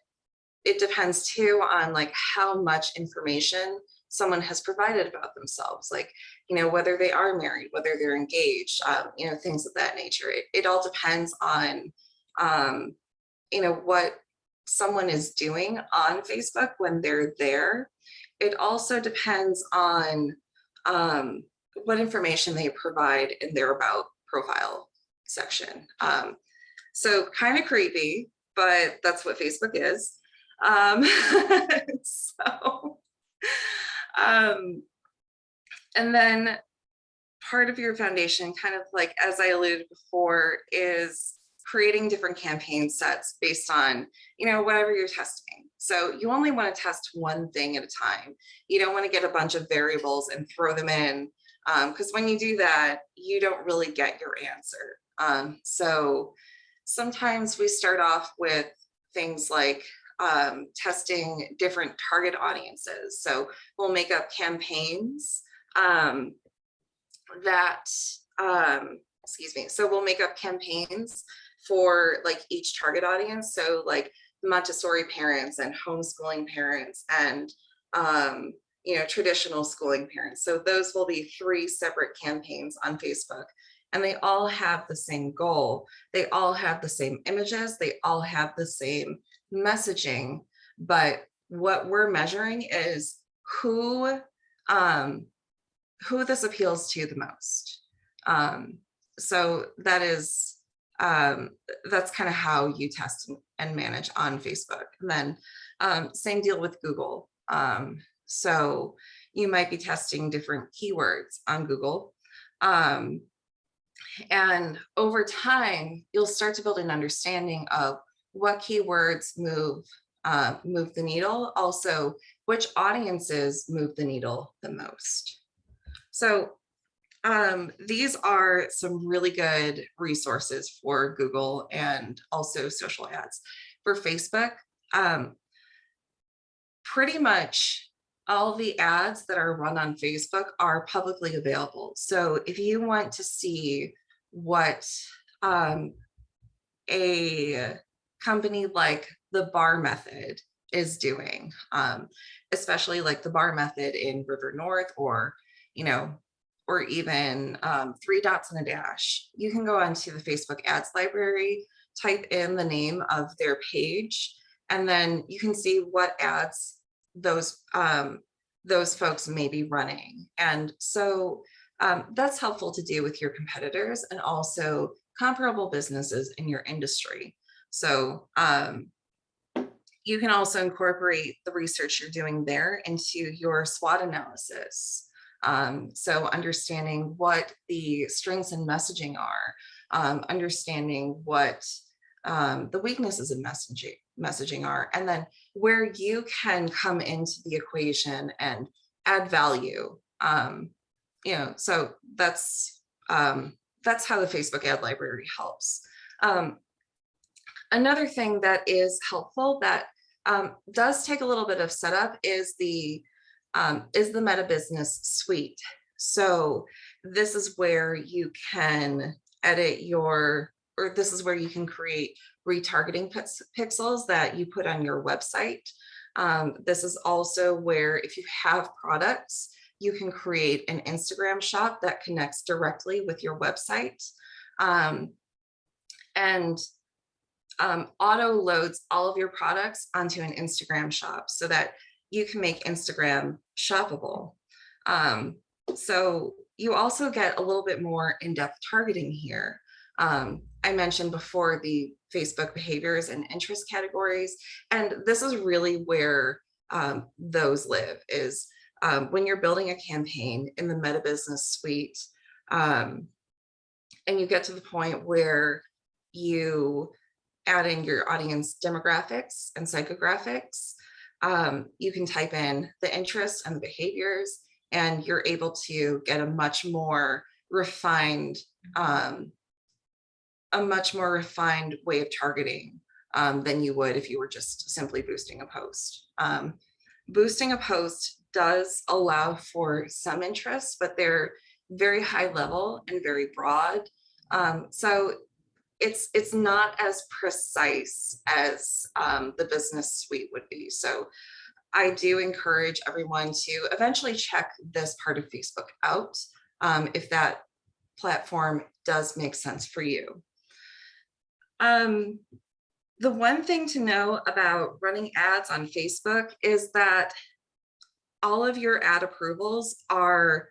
it depends too on like how much information someone has provided about themselves, like, whether they are married, whether they're engaged, things of that nature. It all depends on, what someone is doing on Facebook when they're there. It also depends on what information they provide in their about profile section. So kind of creepy, but that's what Facebook is. And then part of your foundation, kind of like, as I alluded before, is creating different campaign sets based on, whatever you're testing. So you only want to test one thing at a time. You don't want to get a bunch of variables and throw them in, because when you do that, you don't really get your answer. So sometimes we start off with things like testing different target audiences. So we'll make up campaigns So we'll make up campaigns for like each target audience. So like Montessori parents and homeschooling parents and traditional schooling parents. So those will be 3 separate campaigns on Facebook, and they all have the same goal. They all have the same images. They all have the same messaging. But what we're measuring is who this appeals to the most. So that is that's kind of how you test and manage on Facebook. And then same deal with Google. So you might be testing different keywords on Google. And over time, you'll start to build an understanding of what keywords move the needle. Also, which audiences move the needle the most. So these are some really good resources for Google and also social ads. For Facebook, pretty much all the ads that are run on Facebook are publicly available. So if you want to see what a company like the Bar Method is doing, especially like the Bar Method in River North, or or even 3 dots and a dash, you can go onto the Facebook ads library, type in the name of their page, and then you can see what ads those folks may be running. And so that's helpful to do with your competitors and also comparable businesses in your industry. So you can also incorporate the research you're doing there into your SWOT analysis. So understanding what the strengths in messaging are, understanding what the weaknesses in messaging are, and then where you can come into the equation and add value. So that's how the Facebook ad library helps. Another thing that is helpful that does take a little bit of setup is the Meta Business Suite. So this is where you can this is where you can create retargeting pixels that you put on your website. This is also where, if you have products, you can create an Instagram shop that connects directly with your website. And auto loads all of your products onto an Instagram shop so that you can make Instagram shoppable. So you also get a little bit more in-depth targeting here. I mentioned before the Facebook behaviors and interest categories, and this is really where those live, is when you're building a campaign in the Meta Business Suite, and you get to the point where you add in your audience demographics and psychographics, you can type in the interests and the behaviors, and you're able to get a much more refined way of targeting than you would if you were just simply boosting a post. Boosting a post does allow for some interest, but they're very high level and very broad. So it's not as precise as the business suite would be. So I do encourage everyone to eventually check this part of Facebook out if that platform does make sense for you. The one thing to know about running ads on Facebook is that all of your ad approvals are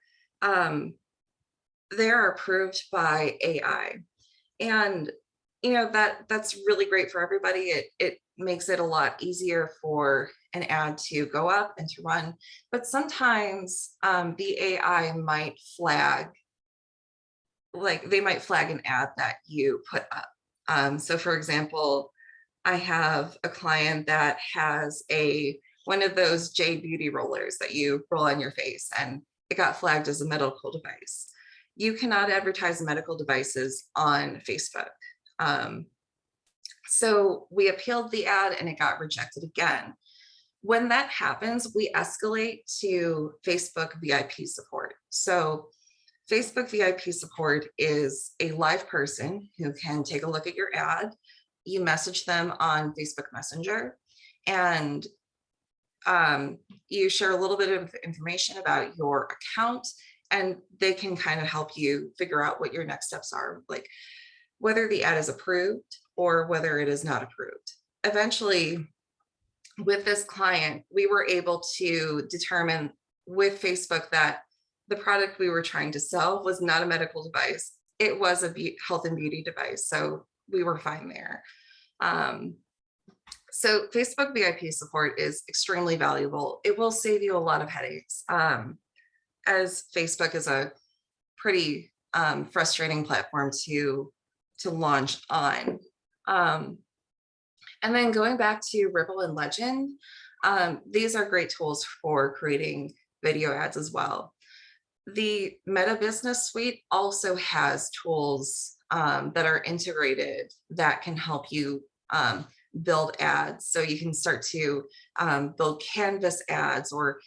they're approved by AI. And that's really great for everybody. It makes it a lot easier for an ad to go up and to run. But sometimes the AI might flag, they might flag an ad that you put up. So for example, I have a client that has one of those Jade Beauty rollers that you roll on your face, and it got flagged as a medical device. You cannot advertise medical devices on Facebook. So we appealed the ad and it got rejected again. When that happens, we escalate to Facebook VIP support. So Facebook VIP support is a live person who can take a look at your ad. You message them on Facebook Messenger, and you share a little bit of information about your account, and they can kind of help you figure out what your next steps are, like whether the ad is approved or whether it is not approved. Eventually, with this client, we were able to determine with Facebook that the product we were trying to sell was not a medical device. It was a health and beauty device. So we were fine there. So Facebook VIP support is extremely valuable. It will save you a lot of headaches, as Facebook is a pretty frustrating platform to launch on. And then going back to Ripple and Legend, these are great tools for creating video ads as well. The Meta Business Suite also has tools that are integrated that can help you build ads. So you can start to build canvas ads, or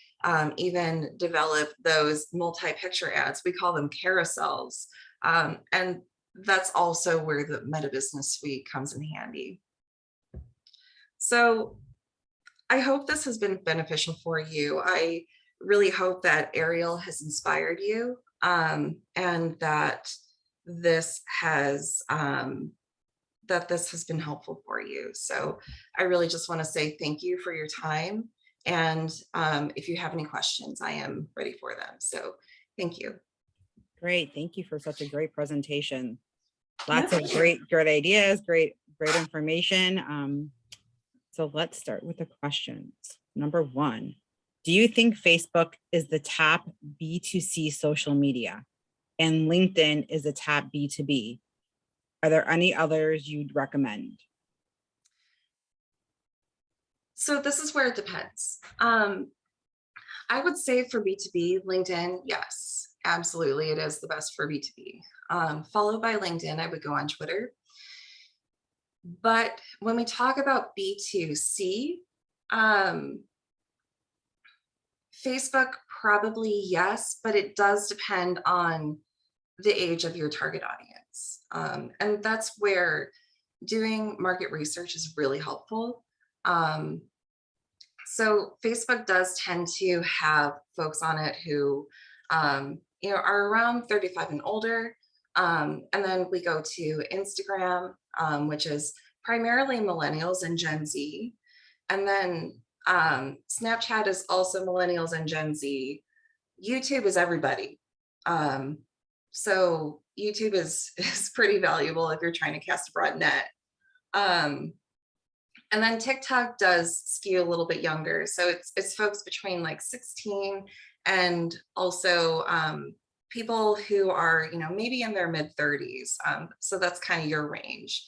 even develop those multi-picture ads. We call them carousels. And that's also where the Meta Business Suite comes in handy. So I hope this has been beneficial for you. I really hope that Ariel has inspired you, and that this has been helpful for you. So I really just want to say thank you for your time. And if you have any questions, I am ready for them. So thank you. Great. Thank you for such a great presentation. Lots of great ideas, great information. So let's start with the questions. Number 1, do you think Facebook is the top B2C social media and LinkedIn is the top B2B? Are there any others you'd recommend? So this is where it depends. I would say for B2B, LinkedIn, yes, absolutely. It is the best for B2B. Followed by LinkedIn, I would go on Twitter. But when we talk about B2C, Facebook probably yes, but it does depend on the age of your target audience. And that's where doing market research is really helpful. So Facebook does tend to have folks on it who are around 35 and older. And then we go to Instagram, which is primarily millennials and Gen Z. And then Snapchat is also millennials and Gen Z. YouTube is everybody. So YouTube is pretty valuable if you're trying to cast a broad net. And then TikTok does skew a little bit younger. So it's folks between like 16 and also people who are, maybe in their mid 30s. So that's kind of your range.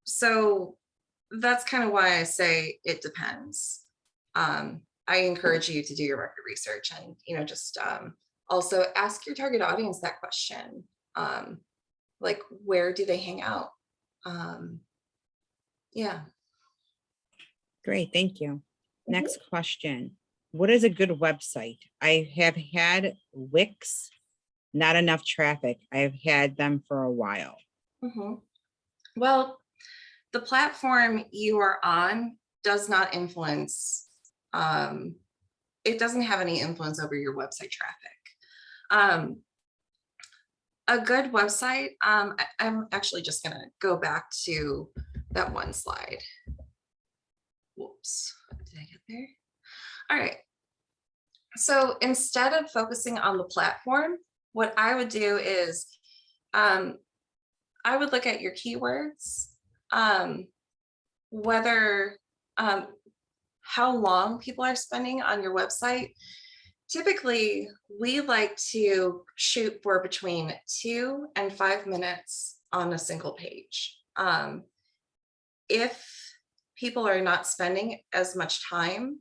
So that's kind of why I say it depends. I encourage you to do your market research and, just also ask your target audience that question. Like, where do they hang out? Yeah. Great, thank you. Next question. What is a good website? I have had Wix, not enough traffic. I've had them for a while. Well, the platform you are on does not influence, it doesn't have any influence over your website traffic. A good website, I'm actually just gonna go back to that one slide. Whoops, did I get there? All right. So instead of focusing on the platform, what I would do is I would look at your keywords, whether how long people are spending on your website. Typically, we like to shoot for between 2 and 5 minutes on a single page. If people are not spending as much time,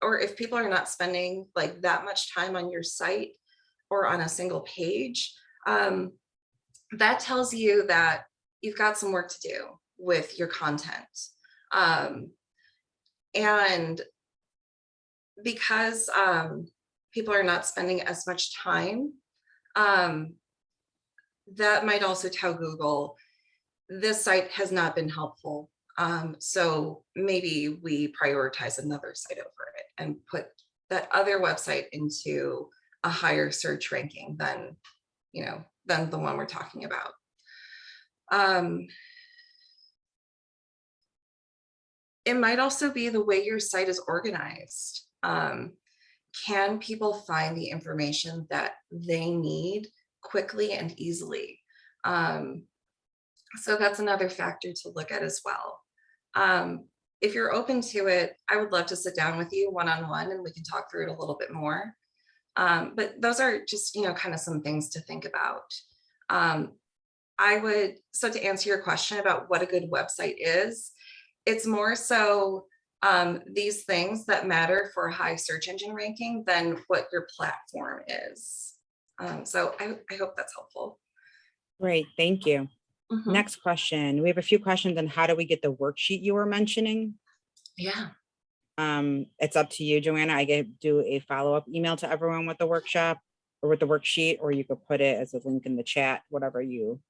or if people are not spending like that much time on your site or on a single page, that tells you that you've got some work to do with your content. And because people are not spending as much time, that might also tell Google, this site has not been helpful. So maybe we prioritize another site over it and put that other website into a higher search ranking than, than the one we're talking about. It might also be the way your site is organized. Can people find the information that they need quickly and easily? So that's another factor to look at as well. If you're open to it, I would love to sit down with you one-on-one and we can talk through it a little bit more. But those are just, kind of some things to think about. So to answer your question about what a good website is, it's more so these things that matter for high search engine ranking than what your platform is. So I hope that's helpful. Great, thank you. Mhm. Next question. We have a few questions on how do we get the worksheet you were mentioning? Yeah. It's up to you, Joanna. I could do a follow-up email to everyone with the workshop or with the worksheet, or you could put it as a link in the chat, whatever you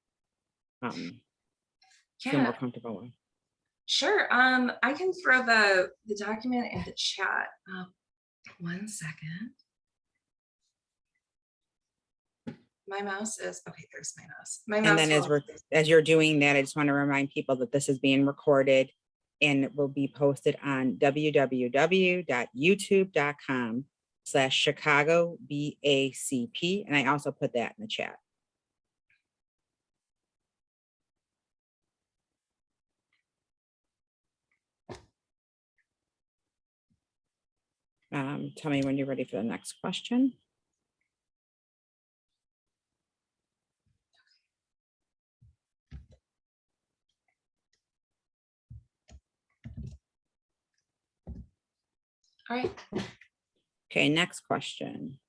feel more comfortable with. Sure. I can throw the document in the chat. 1 second. My mouse is okay. There's my mouse. And then as you're doing that, I just want to remind people that this is being recorded and it will be posted on www.youtube.com/Chicago BACP. And I also put that in the chat. Tell me when you're ready for the next question. All right. Okay, next question.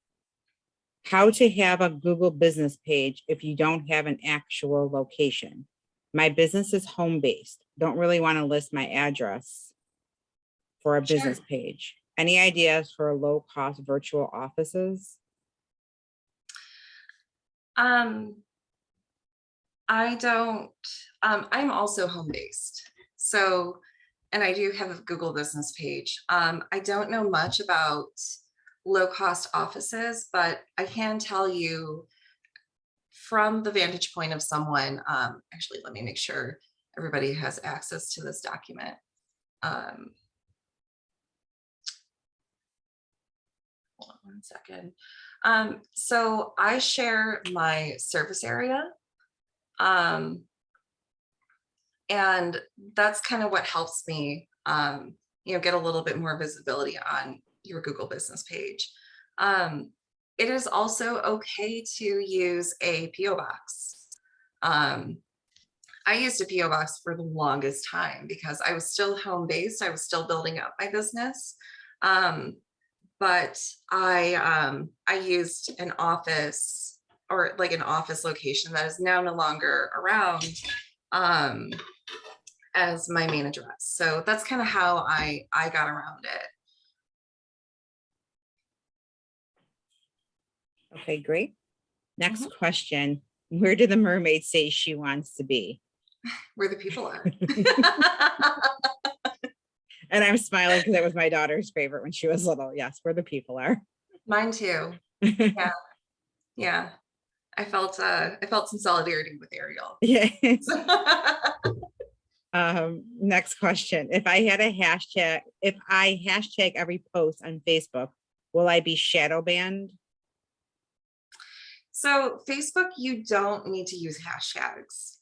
How to have a Google business page if you don't have an actual location? My business is home-based. Don't really want to list my address for a business page. Any ideas for low-cost virtual offices? I don't, I'm also home-based. So, and I do have a Google business page. I don't know much about low-cost offices, but I can tell you from the vantage point of someone, actually, let me make sure everybody has access to this document. Hold on 1 second. So I share my service area. And that's kind of what helps me, get a little bit more visibility on your Google business page. It is also okay to use a PO box. I used a PO box for the longest time because I was still home-based. I was still building up my business. But I used an office or like an office location that is now no longer around as my main address. So that's kind of how I got around it. Okay, great. Next question. Where do the mermaids say she wants to be? Where the people are. And I'm smiling because it was my daughter's favorite when she was little. Yes, where the people are. Mine too. Yeah. Yeah. I felt some solidarity with Ariel. Yeah. Next question. If I hashtag every post on Facebook, will I be shadow banned? So Facebook, you don't need to use hashtags.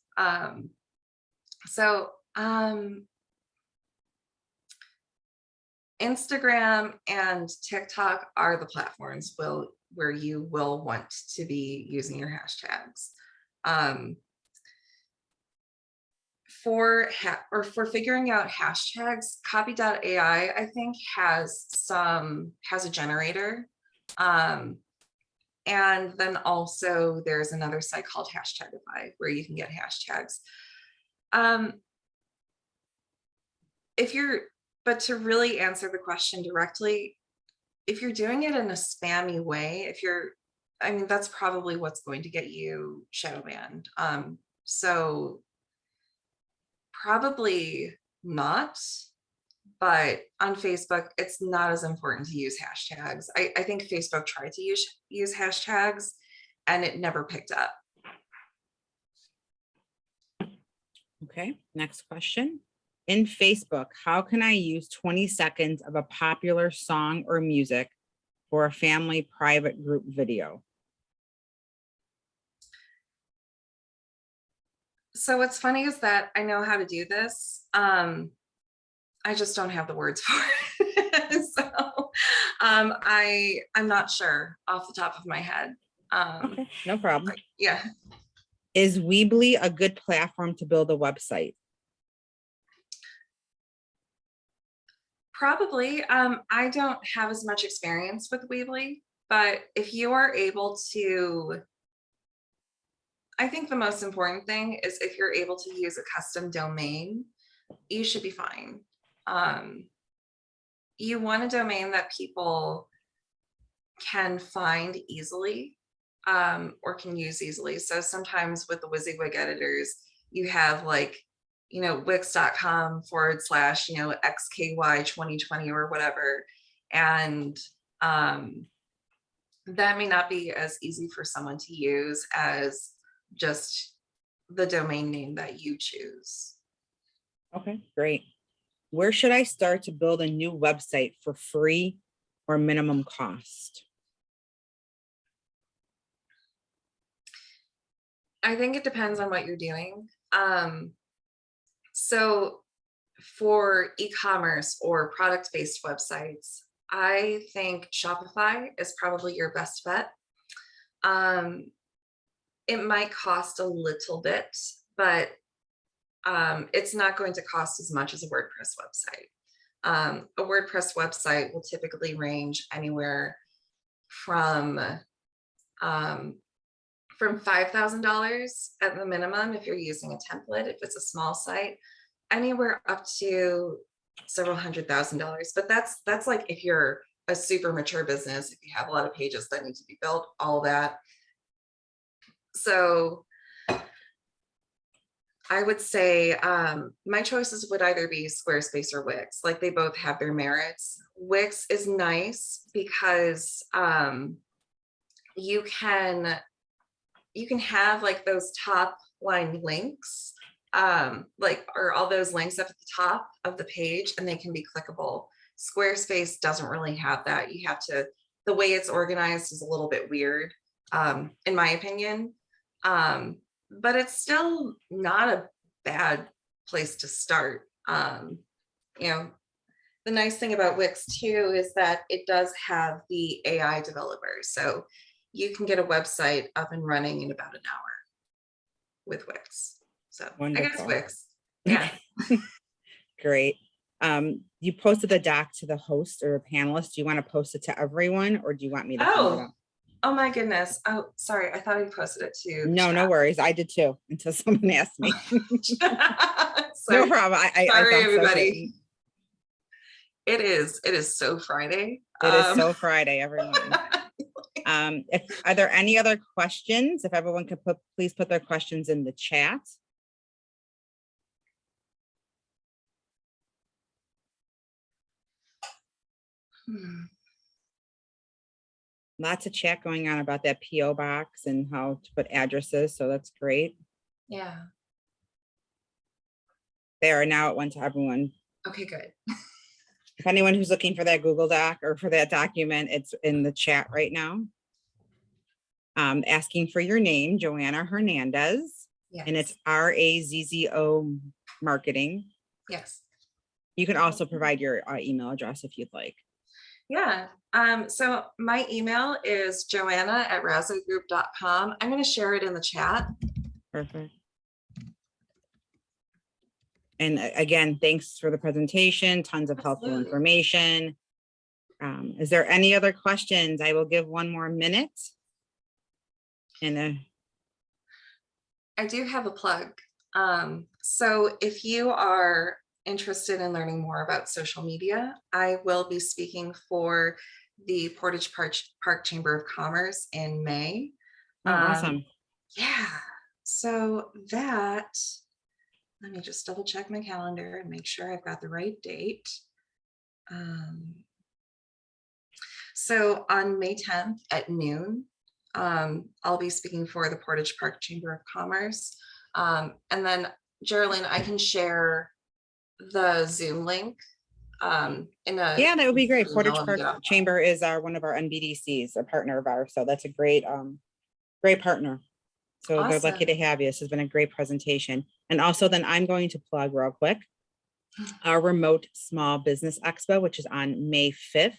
Instagram and TikTok are the platforms where you will want to be using your hashtags. For figuring out hashtags, copy.ai I think has a generator. And then also there's another site called Hashtagify where you can get hashtags. But to really answer the question directly, if you're doing it in a spammy way, I mean, that's probably what's going to get you shadow banned. So probably not, but on Facebook, it's not as important to use hashtags. I think Facebook tried to use hashtags and it never picked up. Okay, next question. In Facebook, how can I use 20 seconds of a popular song or music for a family private group video? So what's funny is that I know how to do this. I just don't have the words for it. So I'm not sure off the top of my head. Okay, no problem. Yeah. Is Weebly a good platform to build a website? Probably. I don't have as much experience with Weebly, but if you are able to, I think the most important thing is if you're able to use a custom domain, you should be fine. You want a domain that people can find easily, or can use easily. So sometimes with the WYSIWYG editors, you have like, wix.com / XKY 2020 or whatever. And that may not be as easy for someone to use as just the domain name that you choose. Okay, great. Where should I start to build a new website for free or minimum cost? I think it depends on what you're doing. So for e-commerce or product-based websites, I think Shopify is probably your best bet. It might cost a little bit, but it's not going to cost as much as a WordPress website. A WordPress website will typically range anywhere from $5,000 at the minimum if you're using a template, if it's a small site, anywhere up to several $100,000. But that's like if you're a super mature business, if you have a lot of pages that need to be built, all that. So I would say my choices would either be Squarespace or Wix. Like they both have their merits. Wix is nice because you can have like those top line links, or all those links up at the top of the page, and they can be clickable. Squarespace doesn't really have that. You have to, the way it's organized is a little bit weird, in my opinion. But it's still not a bad place to start. The nice thing about Wix too is that it does have the AI developers. So you can get a website up and running in about an hour with Wix. So Wonderful. I guess Wix. Yeah. Great. You posted the doc to the host or a panelist. Do you want to post it to everyone or do you want me to send it out? Oh my goodness. Oh, sorry. I thought you posted it to. No, no worries. I did too until someone asked me. No problem. Sorry, everybody. It is so Friday. It is so Friday, everyone. Are there any other questions? If everyone could please put their questions in the chat. Lots of chat going on about that PO box and how to put addresses. So that's great. Yeah. There, now it went to everyone. Okay, good. If anyone who's looking for that Google Doc or for that document, it's in the chat right now. Asking for your name, Joanna Hernandez. Yes. And it's RAZZO marketing. Yes. You can also provide your email address if you'd like. Yeah. So my email is joanna@razzogroup.com. I'm going to share it in the chat. Perfect. And again, thanks for the presentation. Tons of helpful information. Is there any other questions? I will give one more minute. And I do have a plug. So if you are interested in learning more about social media, I will be speaking for the Portage Park Chamber of Commerce in May. Oh, awesome. Yeah, so that, let me just double check my calendar and make sure I've got the right date. So on May 10th at noon, I'll be speaking for the Portage Park Chamber of Commerce. And then Geraldine, I can share the Zoom link in a Yeah, that would be great. email Portage when we Park get off. Chamber is one of our NBDCs, a partner of ours. So that's a great, great partner. So they're lucky to Awesome. have you. This has been a great presentation. And also then I'm going to plug real quick our remote small business expo, which is on May 5th.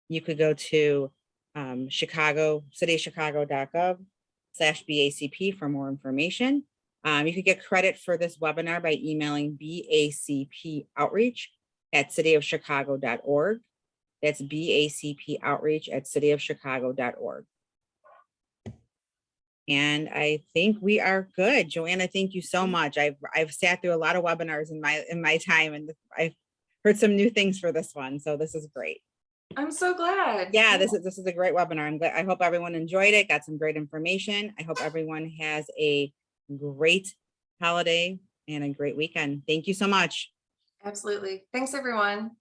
You could go to cityofchicago.gov/BACP for more information. You could get credit for this webinar by emailing bacpoutreach@cityofchicago.org. That's bacpoutreach@cityofchicago.org. And I think we are good. Joanna, thank you so much. I've sat through a lot of webinars in my time, and I've heard some new things for this one. So this is great. I'm so glad. Yeah, this is a great webinar. I'm glad. I hope everyone enjoyed it, got some great information. I hope everyone has a great holiday and a great weekend. Thank you so much. Absolutely. Thanks, everyone.